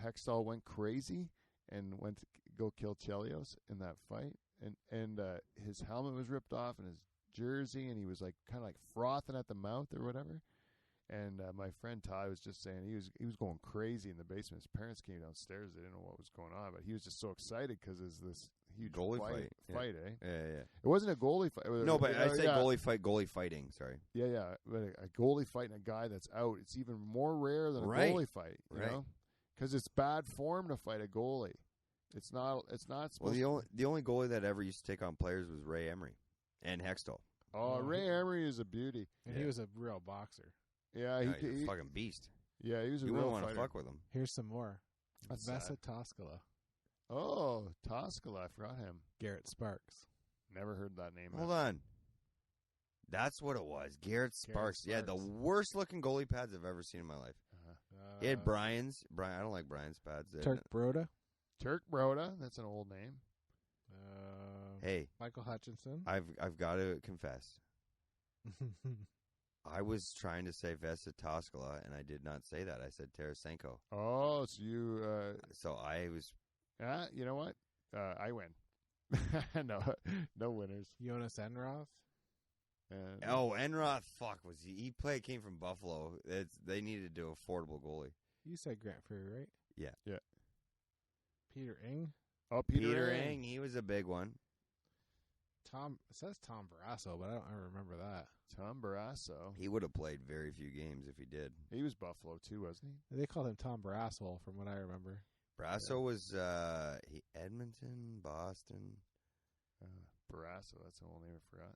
Hextall went crazy and went to go kill Chelios in that fight, and his helmet was ripped off and his jersey, and he was like kind of like frothing at the mouth or whatever. And my friend Ty was just saying he was going crazy in the basement. His parents came downstairs; they didn't know what was going on, but he was just so excited because it's this huge Goalie fight, fight. eh? Yeah. It wasn't a goalie fight. No, but I say yeah, goalie fighting. Sorry. Yeah, but a goalie fighting a guy that's out, it's even more rare than a Right. goalie fight, you Right. know, because it's bad form to fight a goalie. It's not. Well, Supposed the only goalie that ever used to take on players was Ray Emery and Hextall. Oh, Ray Emery is a beauty. And Yeah. he was a real boxer. Yeah, He's a fucking beast. he was a You real wouldn't want to fighter. fuck with him. Here's some more. That's Vesa sad. Toskala. Oh, Toskala, I forgot him. Garrett Sparks. Never heard that name. Hold on. That's what it was. Garrett Sparks. Yeah, the Sparks. worst looking goalie pads I've ever seen in my life. He had Brian's. I don't like Brian's pads. Turk Broda. Turk Broda. That's an old name. Hey, Michael Hutchinson. I've got to confess. I was trying to say Vesa Toskala, and I did not say that. I said Tarasenko. Oh, so you. So I was. You know what? I win. no winners. Jonas Enroth. And Oh, Enroth. Fuck, was he came from Buffalo. They needed to do affordable goalie. You said Grant Fury, right? Yeah. Peter Ing. Oh, Peter Eng, he was a big one. It says Tom Barrasso, but I don't remember that. Tom Barrasso. He would have played very few games if he did. He was Buffalo too, wasn't he? They called him Tom Barrasso, from what I remember. Brasso was Edmonton, Boston. Barrasso. That's the whole name I forgot.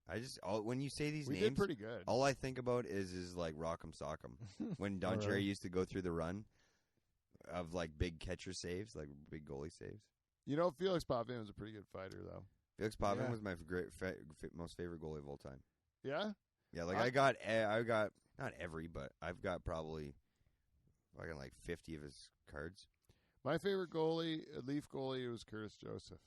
I just when you say these We names, did pretty good. all I think about is like Rock'em Sock'em. When Don Oh, Cherry really? used to go through the run of like big catcher saves, like big goalie saves. You know, Felix Potvin was a pretty good fighter, though. Felix Potvin Yeah. was my most favorite goalie of all time. Yeah. Yeah, like I- I got not every, but I've got probably fucking like 50 of his cards. My favorite goalie, Leaf goalie, was Curtis Joseph.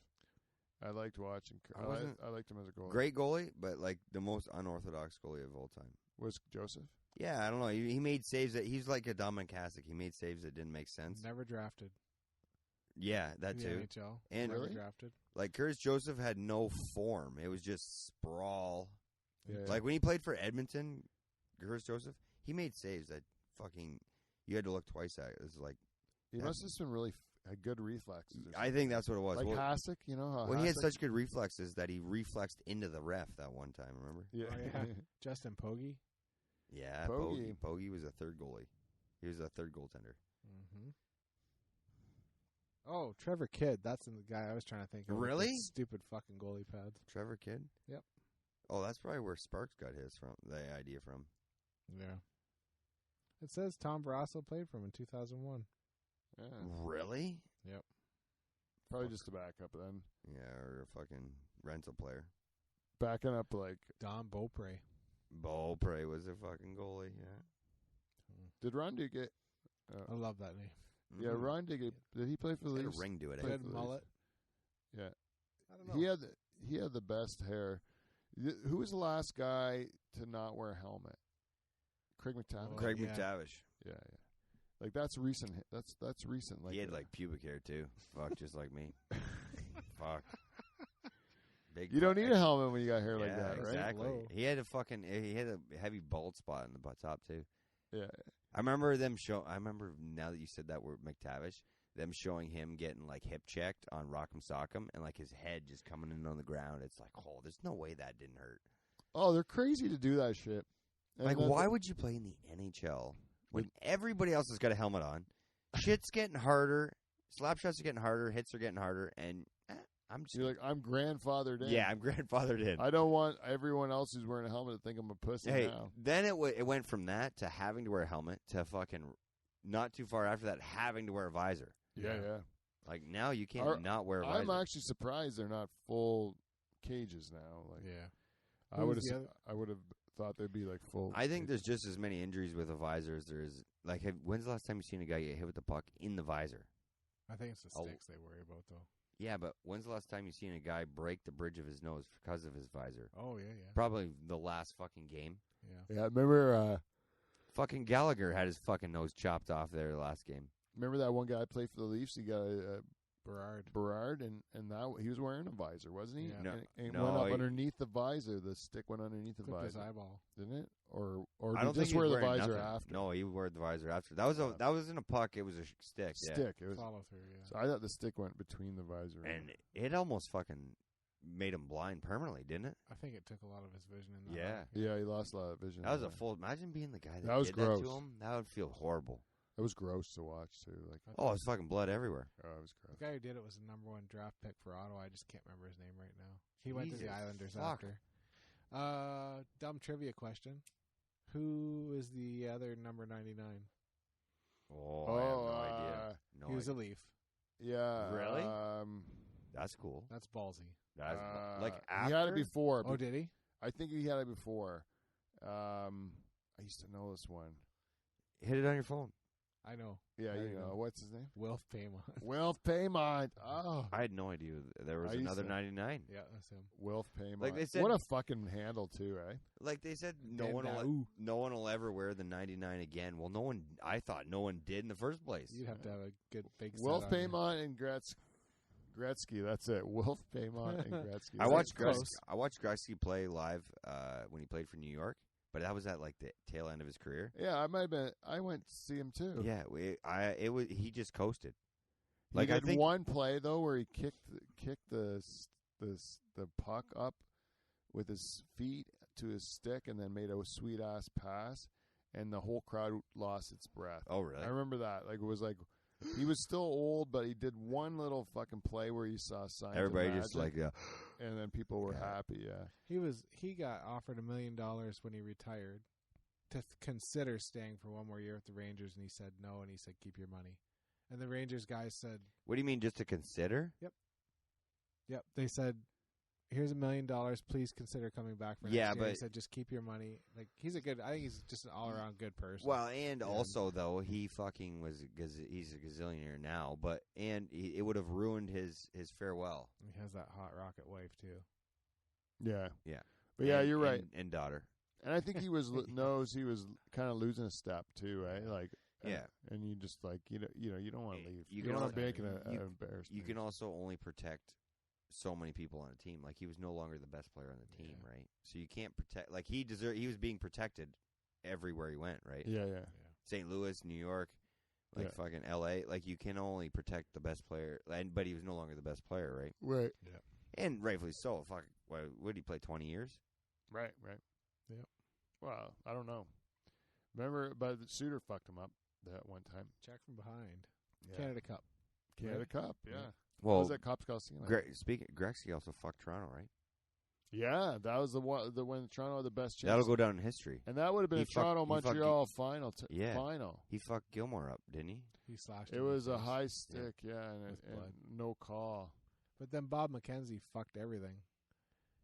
I liked watching. I liked him as a goalie. Great goalie, but like the most unorthodox goalie of all time. Was Joseph? Yeah, I don't know. He made saves that he's like a Dominic Hasek. He made saves that didn't make sense. Never drafted. Yeah, that in the too. NHL. And Never Really? drafted. like Curtis Joseph had no form. It was just sprawl. Yeah. Like when he played for Edmonton, Curtis Joseph, he made saves that fucking you had to look twice at. It was like He must have just been really had good reflexes. Or I think that's what it was. like well, Hasek, you know how well, he had Hasek- such good reflexes that he reflexed into the ref that one time. Remember? Yeah. Oh, yeah. Justin Pogge. Yeah, Pogge. Pogge was a third goalie. He was a third goaltender. Mm-hmm. Oh, Trevor Kidd. That's the guy I was trying to think of. with the Really? Stupid fucking goalie pads. Trevor Kidd? Yep. Oh, that's probably where Sparks got his from, the idea from. Yeah. It says Tom Barrasso played for him in 2001. Yeah. Really? Probably just to back up then. Yeah, or a fucking rental player. Backing up like Don Beaupre. Beaupre was a fucking goalie, yeah. did Ron Duke get I love that name. yeah, Ron did he play for the Had a Leafs? ring to it. Played Eh? Good for the mullet. Yeah. I don't know. He had the best hair. Who was the last guy to not wear a helmet? Craig McTavish. Oh, Craig yeah. McTavish. Yeah. Like that's recent. That's recent. Like He had like pubic hair too. Fuck, just like me. Fuck. Big you don't fuck. need a helmet when you got hair like Yeah, that, right? exactly. Low. He had a heavy bald spot in the top too. Yeah. I remember now that you said that word McTavish, them showing him getting like hip checked on Rock'em Sock'em and like his head just coming in on the ground. It's like, oh, there's no way that didn't hurt. Oh, they're crazy to do that shit. And Like, then why would you play in the NHL when everybody else has got a helmet on? Shit's getting harder. Slap shots are getting harder. Hits are getting harder. And I'm just you're like, I'm grandfathered in. yeah, I'm grandfathered in. I don't want everyone else who's wearing a helmet to think I'm a pussy Hey, now. then it went from that to having to wear a helmet to fucking not too far after that having to wear a visor. Yeah. Like now you can't not wear a visor. I'm actually surprised they're not full cages now. Like Yeah. I would Who's the have thought they'd be like full. I think there's just as many injuries with a visor as there is. Like, when's the last time you seen a guy get hit with the puck in the visor? I think it's the Oh. sticks they worry about, though. Yeah, but when's the last time you seen a guy break the bridge of his nose because of his visor? Oh, yeah. Probably the last fucking game. Yeah. Yeah, remember Fucking Gallagher had his fucking nose chopped off there the last game. that one guy played for the Leafs? He got Berard. and that he was wearing a visor, wasn't he? Yeah. No, and no, went up he- underneath the visor. The stick went underneath the Clipped his visor, eyeball. didn't it? Or I did don't he just think wear he the was wearing visor nothing. after? No, he wore the visor after. That wasn't a puck. It was a stick. Yeah. Stick. It was. Follow through, yeah. So I thought the stick went between the visor And it almost fucking made him blind permanently, didn't it? I think it took a lot of his vision in that. Yeah. one. Yeah, he lost a lot of vision. That was in a full. Imagine being the guy that, That was did gross. that to him. That would feel horrible. It was gross to watch too. Like, I Oh, thought it's fucking blood everywhere. it was gross. the guy who did it was the #1 draft pick for Ottawa. I just can't remember his name right now. He went to the Jesus Islanders fuck. after. Dumb trivia question. Who is the other number 99? Oh, I have no idea. No He was idea. a Leaf. Yeah. Really? That's cool. That's ballsy. That's like he after. had it before. Oh, did he? I think he had it before. I used to know this one. Hit it on your phone. I know. Yeah, There you you know. go. What's his name? Wilf Paymont. Wilf Paymont. Oh, I had no idea there was I used another to- 99. Yeah, that's him. Wilf Paymont. Like they said- what a fucking handle too, eh? Like they said, no Dandau. one will ever wear the 99 again. Well, I thought no one did in the first place. You'd have to have a good big set Wilf on you. Paymont and Gretzky. That's it. Wilf Paymont and Gretzky. I watched close. Gretzky play live when he played for New York, but that was at like the tail end of his career. Yeah, I might have been. I went to see him too. Yeah, he just coasted. He Like, I did think- one play though where he kicked the puck up with his feet to his stick and then made a sweet ass pass, and the whole crowd lost its breath. Oh, really? I remember that. Like it was like he was still old, but he did one little fucking play where you saw signs. Everybody of just magic, like, and then people were Yeah. happy. Yeah, He got offered $1 million when he retired to consider staying for one more year with the Rangers, and he said no, and he said keep your money. And the Rangers guys said, what do you mean just to consider? "Yep." They said, "Here's $1 million. Please consider coming back for next Yeah, year." He but- said, "Just keep your money." Like I think he's just an all around good person. Well, and also though he fucking he's a gazillionaire now, it would have ruined his farewell. he has that hot rocket wife too. yeah, Yeah. But yeah, And- you're right. And daughter. And I think he was knows he was kind of losing a step too, right? Like Yeah. And you just like you don't want to leave. You don't can want to al- make an embarrassment. You can also only protect so many people on a team. Like he was no longer the best player on the team, right? So you can't protect. Like he was being protected everywhere he went, right? Yeah, yeah. St. Louis, New York, like fucking L.A. Like you can only protect the best player, but he was no longer the best player, right? Right. Yeah. And rightfully so. Fuck, what did he play? 20 years? Right. Yep. Well, I don't know. Remember, but the Suter fucked him up that one time. Check from behind. Yeah. Canada Cup. Canada Cup. Yeah. Well, What was that Cops Coliseum? Gretzky also fucked Toronto, right? Yeah, that was the one. When Toronto had the best chance. That'll go down in history. And that would have been a Toronto Montreal final. Final. He fucked Gilmore up, didn't he? He slashed It him in was the a face. high stick, and blood. no call. But then Bob McKenzie fucked everything.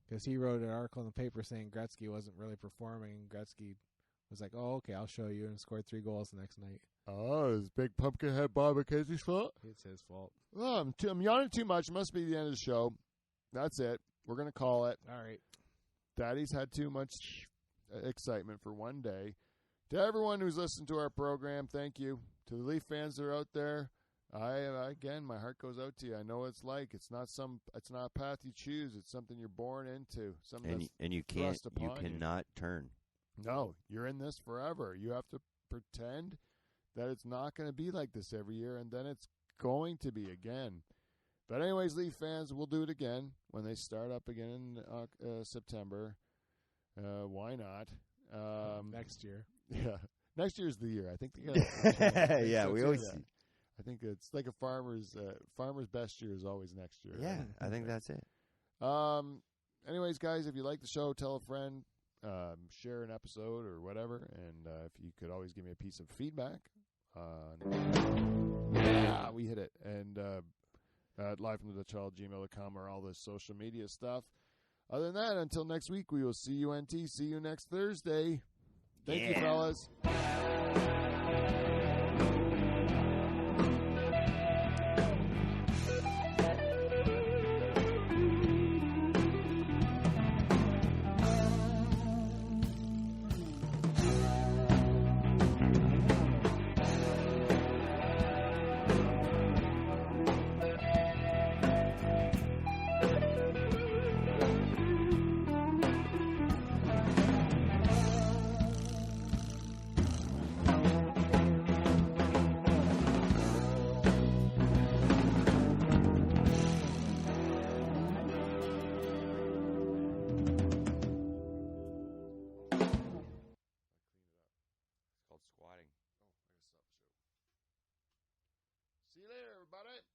Because he wrote an article in the paper saying Gretzky wasn't really performing. Gretzky was like, oh, okay, I'll show you, and scored 3 goals the next night. Oh, is Big Pumpkinhead Bob McKenzie's fault? It's his fault. Oh, I'm yawning too much. Must be the end of the show. That's it. We're going to call it. All right. Daddy's had too much excitement for one day. To everyone who's listened to our program, thank you. To the Leaf fans that are out there, again, my heart goes out to you. I know what it's like. It's not a path you choose. It's something you're born into. Something and you cannot turn. No, you're in this forever. You have to pretend that it's not going to be like this every year, and then it's going to be again. But anyways, Leaf fans, we'll do it again when they start up again in September. Why not? Next year. Yeah, next year's the year. I think they got. Yeah, we always. Yeah. I think it's like a farmer's best year is always next year. Yeah, I think that's it. Anyways, guys, if you like the show, tell a friend, share an episode or whatever, and if you could always give me a piece of feedback. Yeah, we hit it. And live from the child@gmail.com or all the social media stuff. Other than that, until next week, we will see you, NT. See you next Thursday. Thank you, fellas. See you later, everybody.